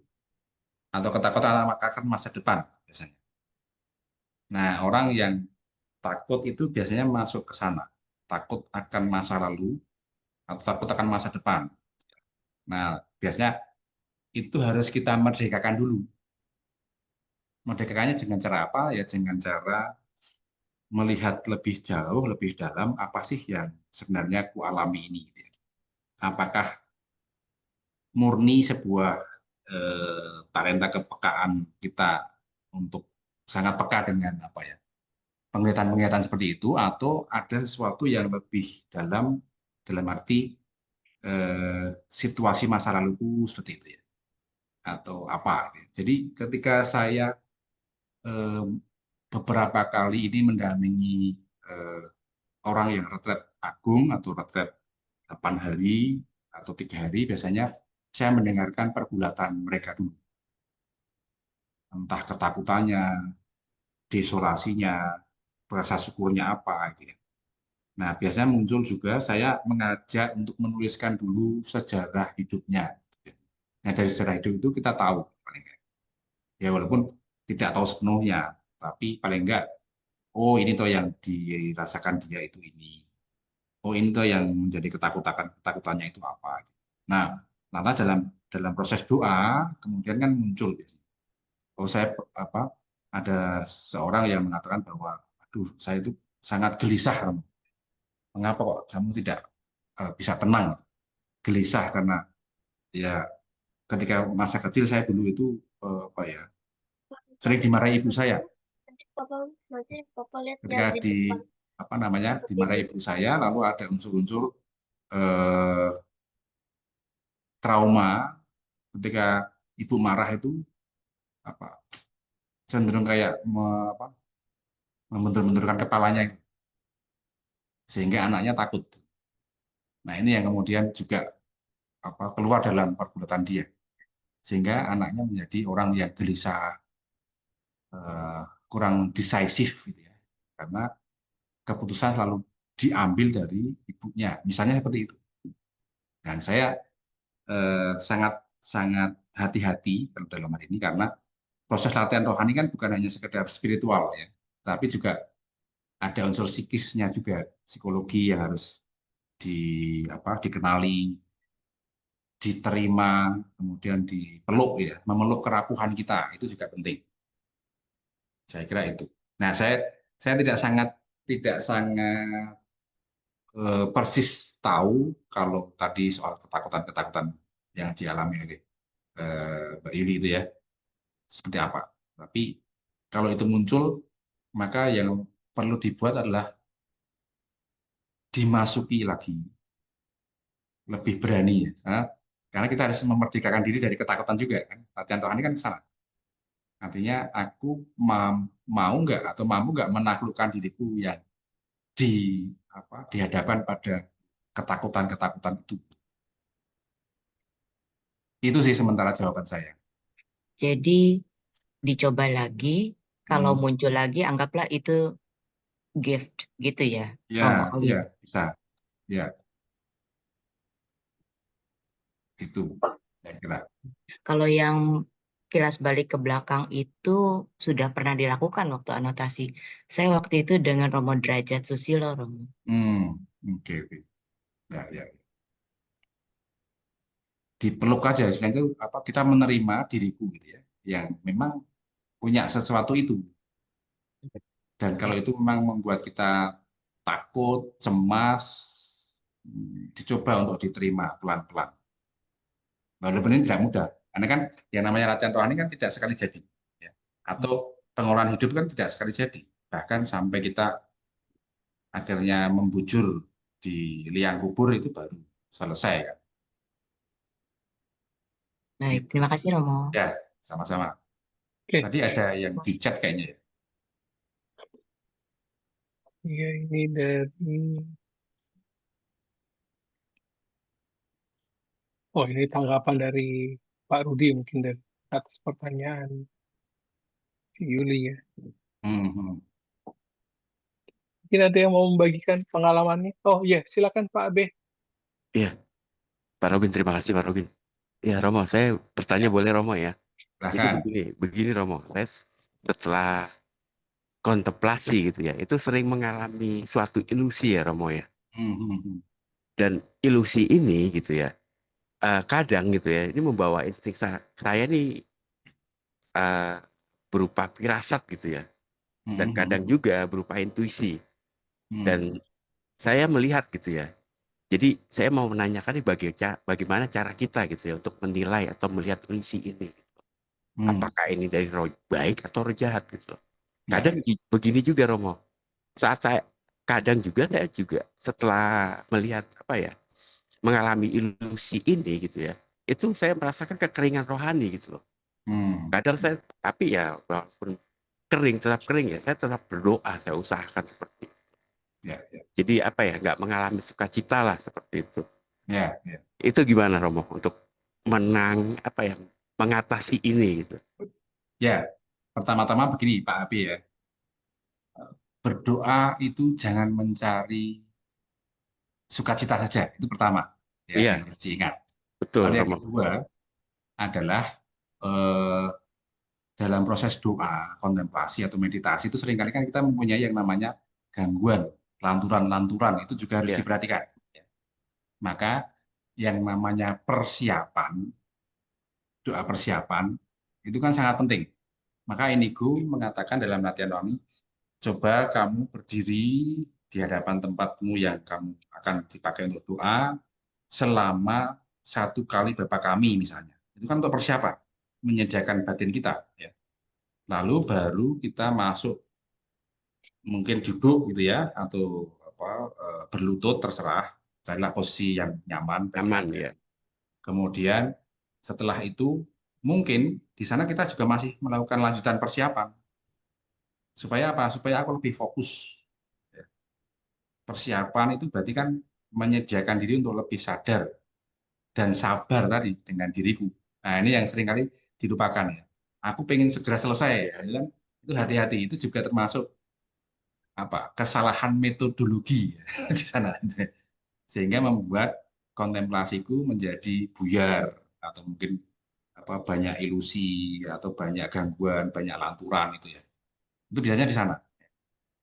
C: atau ketakutan akan masa depan biasanya. Nah, orang yang takut itu biasanya masuk ke sana. Takut akan masa lalu, atau takut akan masa depan. Nah, biasanya itu harus kita merdekakan dulu. Merdekakannya dengan cara apa? Ya dengan cara melihat lebih jauh, lebih dalam, apa sih yang sebenarnya ku alami ini. Apakah murni sebuah talenta kepekaan kita untuk sangat peka dengan apa ya penglihatan-penglihatan seperti itu, atau ada sesuatu yang lebih dalam arti situasi masa laluku seperti itu ya, atau apa. Jadi ketika saya eh, beberapa kali ini mendampingi eh, orang yang retret agung atau retret 8 hari atau 3 hari, biasanya saya mendengarkan pergulatan mereka dulu. Entah ketakutannya, desolasinya, rasa syukurnya apa. Gitu. Nah, biasanya muncul juga saya mengajak untuk menuliskan dulu sejarah hidupnya. Nah, dari sejarah hidup itu kita tahu, paling enggak. Ya walaupun tidak tahu sepenuhnya, tapi paling enggak, oh ini tuh yang dirasakan dia itu ini. Oh ini tuh yang menjadi ketakutannya itu apa. Nah, lantas dalam proses doa, kemudian kan muncul. Oh saya apa ada seorang yang mengatakan bahwa, aduh saya itu sangat gelisah. Mengapa kok kamu tidak bisa tenang? Gelisah karena ya ketika masa kecil saya dulu itu apa ya sering dimarahi ibu saya.
E: Nanti papa lihat
C: Ketika
E: di depan.
C: apa namanya dimarahi ibu saya, lalu ada unsur-unsur eh, trauma ketika ibu marah itu apa cenderung kayak membentur-benturkan kepalanya sehingga anaknya takut. Nah ini yang kemudian juga keluar dalam pergulatan dia sehingga anaknya menjadi orang yang gelisah, kurang decisif gitu ya, karena keputusan selalu diambil dari ibunya, misalnya seperti itu. Dan saya sangat sangat hati-hati dalam hal ini karena proses latihan rohani kan bukan hanya sekedar spiritual ya, tapi juga ada unsur psikisnya juga, psikologi yang harus dikenali, diterima, kemudian dipeluk ya, memeluk kerapuhan kita itu juga penting. Saya kira itu. Nah, saya tidak sangat persis tahu kalau tadi soal ketakutan-ketakutan yang dialami oleh Mbak Yuli itu ya seperti apa. Tapi kalau itu muncul, maka yang perlu dibuat adalah dimasuki lagi, lebih berani ya. Karena kita harus memerdekakan diri dari ketakutan juga kan. Latihan rohani kan sana. Artinya aku mau nggak atau mampu nggak menaklukkan diriku yang dihadapkan pada ketakutan-ketakutan itu. Itu sih sementara jawaban saya.
D: Jadi dicoba lagi, kalau
C: Hmm.
D: muncul lagi anggaplah itu gift gitu ya, Romo
C: Ya,
D: Ali.
C: ya, bisa. Ya, itu saya kira.
D: Kalau yang kilas balik ke belakang itu sudah pernah dilakukan waktu anotasi. Saya waktu itu dengan Romo Derajat Susilo, Romo.
C: Oke, oke. Ya, ya. Dipeluk aja, selain itu kita menerima diriku gitu ya, yang memang punya sesuatu itu. Dan kalau itu memang membuat kita takut, cemas, dicoba untuk diterima pelan-pelan. Walaupun ini tidak mudah, karena kan yang namanya latihan rohani kan tidak sekali jadi, ya. Atau pengolahan hidup kan tidak sekali jadi, bahkan sampai kita akhirnya membujur di liang kubur itu baru selesai kan.
D: Baik, terima kasih Romo.
C: Ya, sama-sama.
A: Oke,
C: Tadi ada yang di chat kayaknya ya.
A: ya ini dari, oh ini tanggapan dari Pak Rudi mungkin dari atas pertanyaan si Yuli ya.
C: Hmm.
A: Mungkin ada yang mau membagikan pengalamannya? Oh iya, silakan Pak Abe.
F: Iya, Pak Robin, terima kasih Pak Robin. Ya Romo, saya bertanya boleh Romo ya? Jadi
C: Silahkan.
F: begini Romo, saya setelah kontemplasi gitu ya, itu sering mengalami suatu ilusi ya Romo ya. Dan ilusi ini gitu ya, kadang gitu ya, ini membawa insting saya nih berupa firasat gitu ya. Dan kadang juga berupa intuisi. Dan saya melihat gitu ya. Jadi saya mau menanyakan nih bagaimana cara kita gitu ya untuk menilai atau melihat ilusi ini. Apakah ini dari roh baik atau roh jahat gitu. Kadang begini juga Romo. Kadang juga saya juga setelah melihat mengalami ilusi ini gitu ya. Itu saya merasakan kekeringan rohani gitu loh. Kadang saya tapi ya walaupun tetap kering ya, saya tetap berdoa, saya usahakan seperti itu.
C: Ya.
F: Jadi nggak mengalami sukacita lah seperti itu.
C: Ya.
F: Itu gimana Romo untuk mengatasi ini gitu.
C: Ya, pertama-tama begini Pak Abi ya. Berdoa itu jangan mencari sukacita saja, itu pertama. Ya,
F: Iya,
C: yang harus diingat.
F: betul
C: Lalu yang
F: Romo.
C: kedua adalah dalam proses doa, kontemplasi atau meditasi itu seringkali kan kita mempunyai yang namanya gangguan, lanturan-lanturan itu juga harus
F: Iya.
C: diperhatikan. Maka yang namanya persiapan, doa persiapan itu kan sangat penting. Maka Inigo mengatakan dalam latihan rohani, coba kamu berdiri di hadapan tempatmu yang kamu akan dipakai untuk doa selama 1 kali Bapa Kami misalnya. Itu kan untuk persiapan, menyediakan batin kita. Ya. Lalu baru kita masuk, mungkin duduk gitu ya, atau berlutut terserah, carilah posisi yang nyaman bagi
F: Aman
C: Anda.
F: ya.
C: Kemudian setelah itu mungkin di sana kita juga masih melakukan lanjutan persiapan. Supaya apa? Supaya aku lebih fokus. Persiapan itu berarti kan menyediakan diri untuk lebih sadar dan sabar tadi dengan diriku. Nah, ini yang seringkali dilupakan ya. Aku pengen segera selesai ya, kan? Itu hati-hati, itu juga termasuk kesalahan metodologi ya, di sana. Sehingga membuat kontemplasiku menjadi buyar atau mungkin banyak ilusi atau banyak gangguan, banyak lanturan itu ya. Itu biasanya di sana.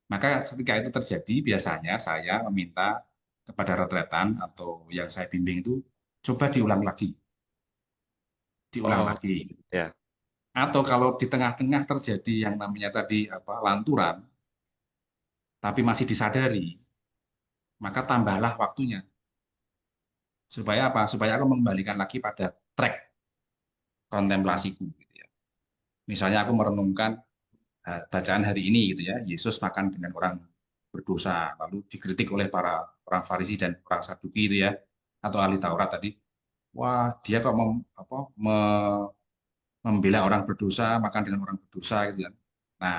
C: Maka ketika itu terjadi, biasanya saya meminta kepada retretan atau yang saya bimbing itu coba diulang lagi. Diulang
F: Oh,
C: lagi.
F: ya.
C: Atau kalau di tengah-tengah terjadi yang namanya tadi lanturan, tapi masih disadari, maka tambahlah waktunya. Supaya apa? Supaya aku mengembalikan lagi pada track kontemplasiku. Gitu ya. Misalnya aku merenungkan bacaan hari ini, gitu ya, Yesus makan dengan orang berdosa, lalu dikritik oleh para orang Farisi dan orang Saduki, itu ya, atau ahli Taurat tadi. Wah, dia kok membela orang berdosa, makan dengan orang berdosa, gitu kan. Nah,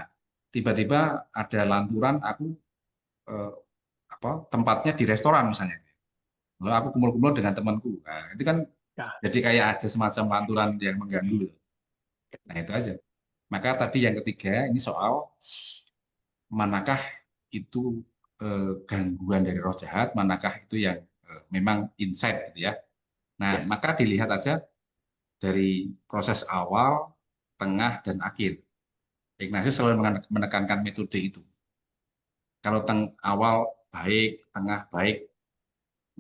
C: tiba-tiba ada lanturan, aku tempatnya di restoran misalnya. Lalu aku kumpul-kumpul dengan temanku. Nah, itu kan
A: Ya.
C: jadi kayak ada semacam pantulan yang mengganggu. Nah, itu aja. Maka tadi yang ketiga ini soal manakah itu gangguan dari roh jahat, manakah itu yang memang insight gitu ya. Nah, maka dilihat aja dari proses awal, tengah, dan akhir. Ignatius selalu menekankan metode itu. Kalau awal baik, tengah baik,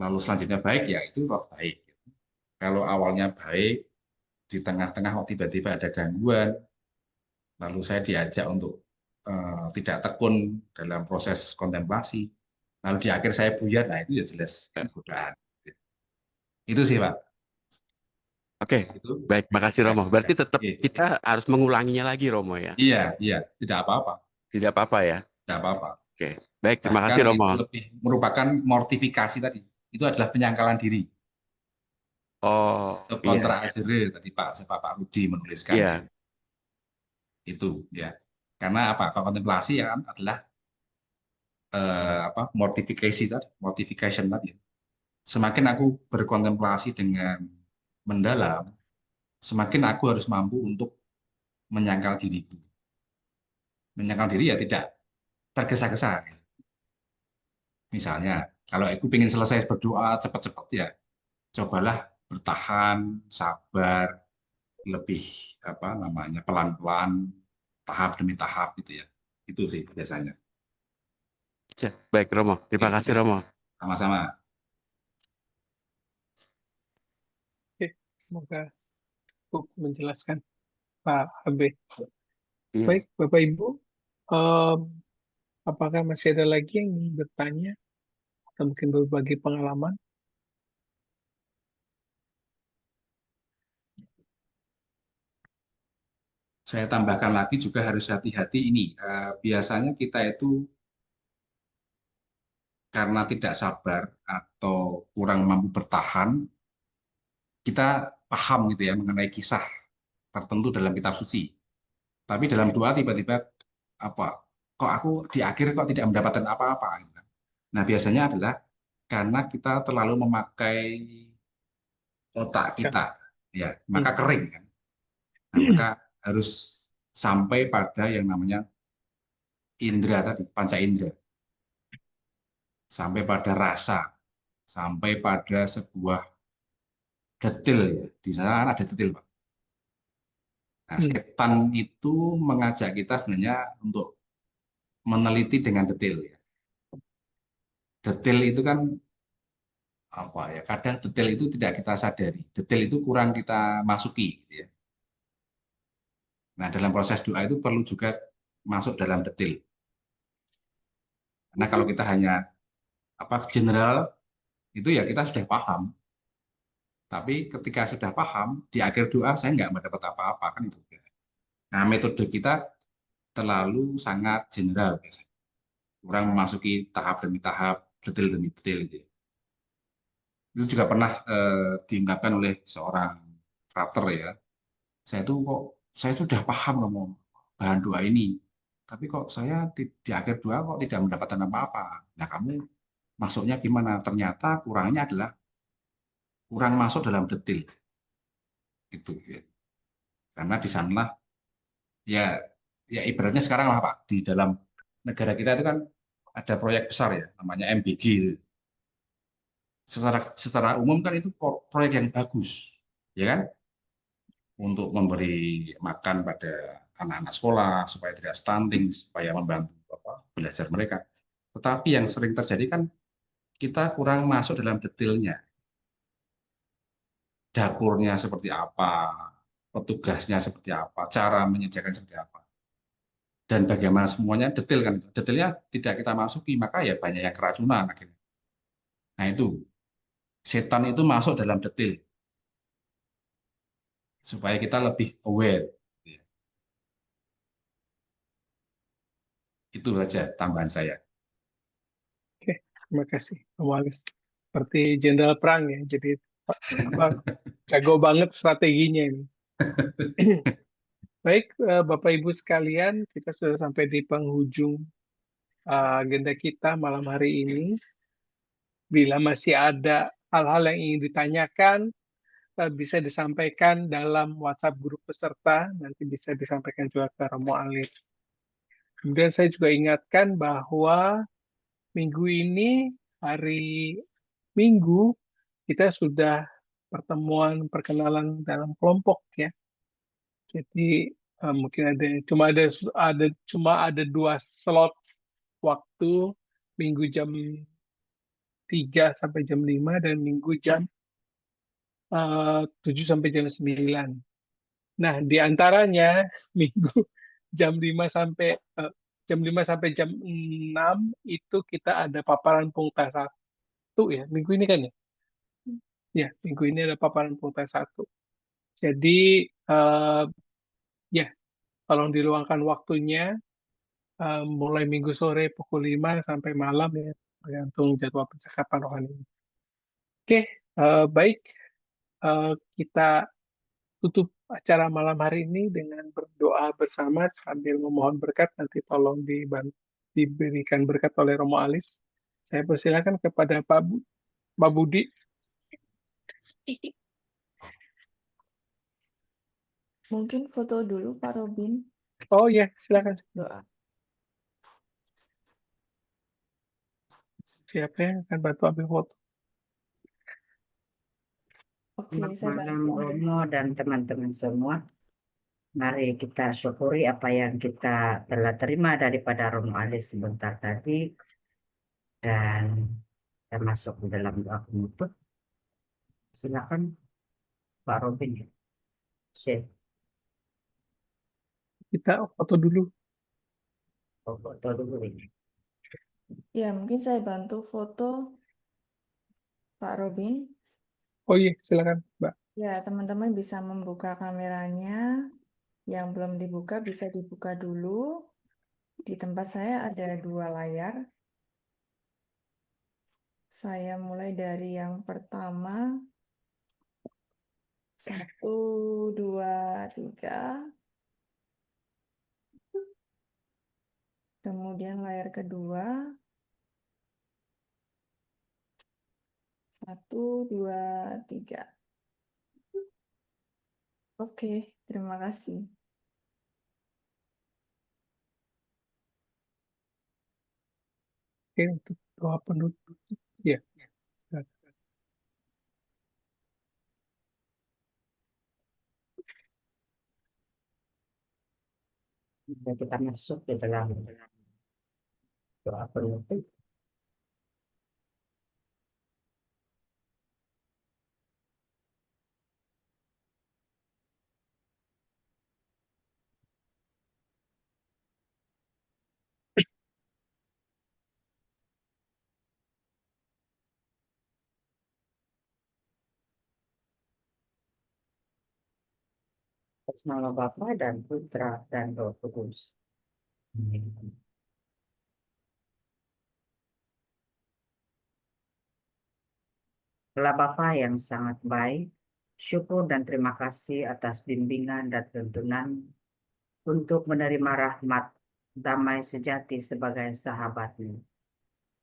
C: lalu selanjutnya baik, ya itu roh baik. Kalau awalnya baik, di tengah-tengah tiba-tiba ada gangguan, lalu saya diajak untuk tidak tekun dalam proses kontemplasi, lalu di akhir saya buyar, nah itu ya jelas godaan. Itu sih Pak.
F: Oke,
C: Itu.
F: baik, makasih Romo. Berarti tetap
C: Iya,
F: kita harus mengulanginya lagi Romo ya?
C: iya, tidak apa-apa.
F: Tidak apa-apa ya?
C: Tidak apa-apa.
F: Oke, baik, terima
C: Bahkan
F: kasih
C: itu
F: Romo.
C: lebih merupakan mortifikasi tadi. Itu adalah penyangkalan diri.
F: Oh,
C: Itu
F: iya,
C: kontra azere tadi Pak Rudi menuliskan.
F: iya,
C: Itu ya. Karena apa? Kalau kontemplasi ya kan adalah mortification tadi. Semakin aku berkontemplasi dengan mendalam, semakin aku harus mampu untuk menyangkal diriku. Menyangkal diri ya tidak tergesa-gesa. Misalnya, kalau aku ingin selesai berdoa cepat-cepat ya, cobalah bertahan, sabar, lebih pelan-pelan, tahap demi tahap gitu ya. Itu sih biasanya.
F: baik Romo. Terima kasih Romo.
C: Sama-sama.
A: Oke, semoga cukup menjelaskan Pak Abe.
F: Iya.
A: Baik, Bapak Ibu, apakah masih ada lagi yang ingin bertanya atau mungkin berbagi pengalaman?
C: Saya tambahkan lagi juga harus hati-hati ini. Biasanya kita itu karena tidak sabar atau kurang mampu bertahan, kita paham gitu ya mengenai kisah tertentu dalam kitab suci. Tapi dalam doa tiba-tiba kok aku di akhir kok tidak mendapatkan apa-apa. Gitu. Nah biasanya adalah karena kita terlalu memakai otak kita, ya maka kering kan. Nah, maka harus sampai pada yang namanya indera tadi, panca indera. Sampai pada rasa, sampai pada sebuah detil ya. Di sana kan ada detil, Pak. Nah, setan itu mengajak kita sebenarnya untuk meneliti dengan detil ya. Detil itu kan kadang detil itu tidak kita sadari. Detil itu kurang kita masuki gitu ya. Nah, dalam proses doa itu perlu juga masuk dalam detil. Karena kalau kita hanya general itu ya kita sudah paham. Tapi ketika sudah paham, di akhir doa saya nggak mendapat apa-apa kan itu. Nah, metode kita terlalu sangat general, kurang memasuki tahap demi tahap, detail demi detail gitu. Itu juga pernah diungkapkan oleh seorang frater ya. Saya sudah paham ngomong bahan doa ini, tapi kok saya di akhir doa kok tidak mendapatkan apa-apa. Nah, kamu masuknya gimana? Ternyata kurangnya adalah kurang masuk dalam detail. Itu ya. Karena di sanalah ya ibaratnya sekarang lah Pak, di dalam negara kita itu kan ada proyek besar ya namanya MBG. Secara umum kan itu proyek yang bagus, ya kan? Untuk memberi makan pada anak-anak sekolah supaya tidak stunting, supaya membantu belajar mereka. Tetapi yang sering terjadi kan kita kurang masuk dalam detailnya. Dapurnya seperti apa, petugasnya seperti apa, cara menyediakan seperti apa. Dan bagaimana semuanya detail kan. Detailnya tidak kita masuki, maka ya banyak yang keracunan akhirnya. Nah itu, setan itu masuk dalam detail. Supaya kita lebih aware. Itu saja tambahan saya.
A: Oke, terima kasih, Pak Walis. Seperti jenderal perang ya, jadi jago banget strateginya ini. Baik, Bapak Ibu sekalian, kita sudah sampai di penghujung agenda kita malam hari ini. Bila masih ada hal-hal yang ingin ditanyakan, bisa disampaikan dalam WhatsApp grup peserta, nanti bisa disampaikan juga ke Romo Alis. Kemudian saya juga ingatkan bahwa minggu ini, hari Minggu, kita sudah pertemuan perkenalan dalam kelompok ya. Jadi mungkin cuma ada 2 slot waktu, Minggu jam 3 sampai jam 5 dan Minggu jam 7 sampai jam 9. Nah, di antaranya Minggu jam 5 sampai jam 6 itu kita ada paparan pungkas 1 ya, minggu ini kan ya? Ya, minggu ini ada paparan pungkas 1. Jadi ya, tolong diluangkan waktunya mulai Minggu sore pukul 5 sampai malam ya, tergantung jadwal percakapan rohani. Oke, baik. Kita tutup acara malam hari ini dengan berdoa bersama sambil memohon berkat. Nanti tolong diberikan berkat oleh Romo Alis. Saya persilakan kepada Pak Budi.
G: Mungkin foto dulu Pak Robin.
A: Oh ya, silakan.
G: Doa.
A: Siapa yang akan bantu ambil foto?
G: Oke,
D: Selamat
G: saya
D: malam
G: bantu ambil.
D: Romo dan teman-teman semua. Mari kita syukuri apa yang kita telah terima daripada Romo Alis sebentar tadi. Dan kita masuk ke dalam doa penutup. Silakan Pak Robin. Share
A: Kita foto dulu.
D: foto dulu ini.
G: Ya, mungkin saya bantu foto Pak Robin.
A: Oh iya, silakan, Mbak.
G: Ya, teman-teman bisa membuka kameranya. Yang belum dibuka bisa dibuka dulu. Di tempat saya ada 2 layar. Saya mulai dari yang pertama. 1, 2, 3. Kemudian layar kedua. 1, 2, 3. Oke, terima kasih.
A: Oke, untuk doa penutup. Ya, silakan.
D: Kita masuk ke dalam doa penutup. Atas nama Bapa dan Putra dan Roh Kudus. Amin. Allah Bapa yang sangat baik, syukur dan terima kasih atas bimbingan dan tuntunan untuk menerima rahmat damai sejati sebagai sahabat-Mu.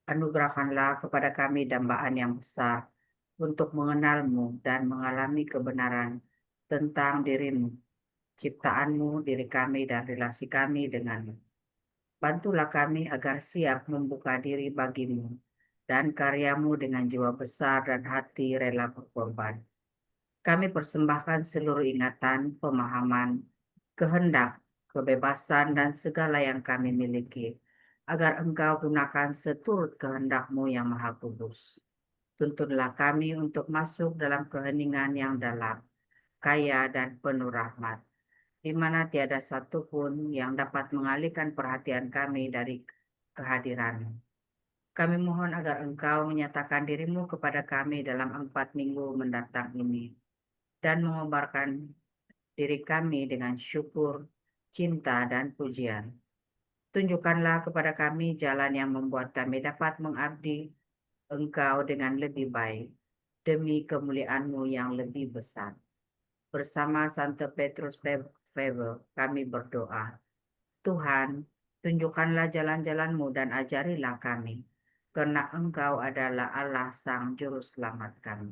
D: Anugerahkanlah kepada kami dambaan yang besar untuk mengenal-Mu dan mengalami kebenaran tentang diri-Mu, ciptaan-Mu, diri kami dan relasi kami dengan-Mu. Bantulah kami agar siap membuka diri bagi-Mu dan karya-Mu dengan jiwa besar dan hati rela berkorban. Kami persembahkan seluruh ingatan, pemahaman, kehendak, kebebasan, dan segala yang kami miliki, agar Engkau gunakan seturut kehendak-Mu yang Maha Kudus. Tuntunlah kami untuk masuk dalam keheningan yang dalam, kaya, dan penuh rahmat, di mana tiada satupun yang dapat mengalihkan perhatian kami dari kehadiran-Mu. Kami mohon agar Engkau menyatakan diri-Mu kepada kami dalam 4 minggu mendatang ini, dan mengobarkan diri kami dengan syukur, cinta, dan pujian. Tunjukkanlah kepada kami jalan yang membuat kami dapat mengabdi Engkau dengan lebih baik, demi kemuliaan-Mu yang lebih besar. Bersama Santo Petrus Faber, kami berdoa. Tuhan,
H: Tunjukkanlah jalan-jalan-Mu dan ajarilah kami, karena Engkau adalah Allah Sang Juru Selamat kami.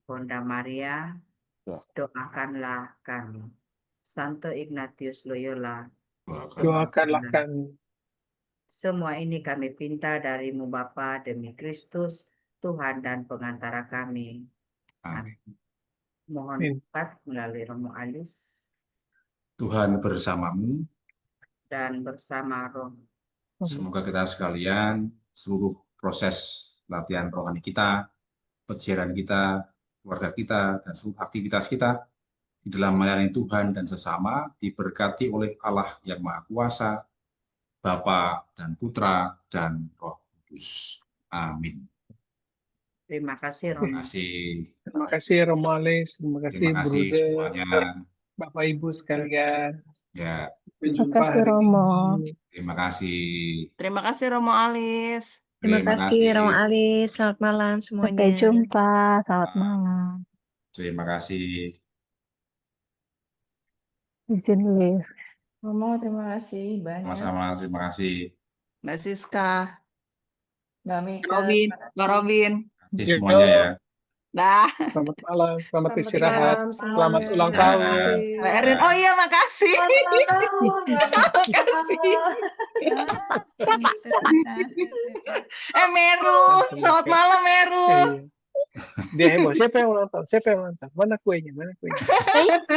H: Bunda Maria, doakanlah kami. Santo Ignatius Loyola,
A: Doakanlah kami.
H: semua ini kami pinta dari-Mu Bapa demi Kristus, Tuhan dan pengantara kami.
C: Amin.
H: Mohon berkat melalui Romo Alis
C: Tuhan bersamamu.
H: dan bersama Roh.
C: Semoga kita sekalian, seluruh proses latihan rohani kita, peziarah kita, keluarga kita, dan seluruh aktivitas kita di dalam melayani Tuhan dan sesama diberkati oleh Allah yang Maha Kuasa, Bapa dan Putra dan Roh Kudus. Amin.
H: Terima kasih
C: Terima
H: Romo.
C: kasih.
A: Terima kasih Romo Alis, terima kasih
C: Terima kasih
A: Bruder,
C: semuanya.
A: Bapak Ibu sekalian.
C: Ya,
A: Sampai
I: Terima
A: jumpa
I: kasih
A: hari
I: Romo.
A: ini.
C: terima kasih.
J: Terima kasih Romo Alis.
K: Terima
C: Terima
K: kasih
C: kasih.
K: Romo Alis. Selamat malam
I: Sampai
K: semuanya.
I: jumpa. Selamat malam.
C: Terima kasih.
I: Izin live.
G: Romo, terima kasih banyak.
C: Sama-sama, terima kasih.
J: Mbak Siska,
G: Mbak Mika,
J: Robin, Mbak Robin.
C: Terima kasih semuanya ya.
J: Dah.
A: Selamat malam, selamat
G: selamat
A: istirahat,
G: malam
A: selamat
G: semuanya.
A: ulang
G: Terima
A: tahun.
G: kasih.
J: Mbak Erin, oh iya makasih.
G: Selamat ulang tahun, Mbak
J: Makasih.
G: Mika.
J: Meru, selamat malam Meru.
A: Iya. Dia heboh. Siapa yang ulang tahun? Siapa yang ulang tahun? Mana kuenya? Mana kuenya?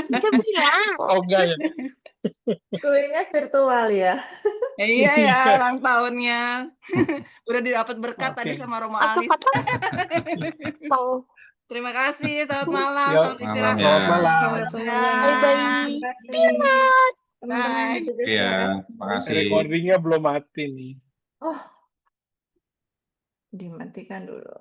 E: Itu bilang.
A: Oh enggak ya.
G: Kuenya virtual ya.
J: Iya ya, ulang tahunnya. Udah didapat berkat
A: Oke.
J: tadi sama Romo
E: Apa
J: Alis.
E: kata? Oh,
J: Terima kasih, selamat malam,
A: Yuk,
J: selamat istirahat.
C: malam ya.
A: selamat malam.
G: Selamat semuanya.
E: bye-bye.
G: Terima kasih.
E: Selamat.
G: Teman-teman
J: Bye.
G: juga
C: Iya,
G: terima
C: terima
G: kasih.
C: kasih.
A: Recordingnya belum mati nih.
G: Oh, dimatikan dulu.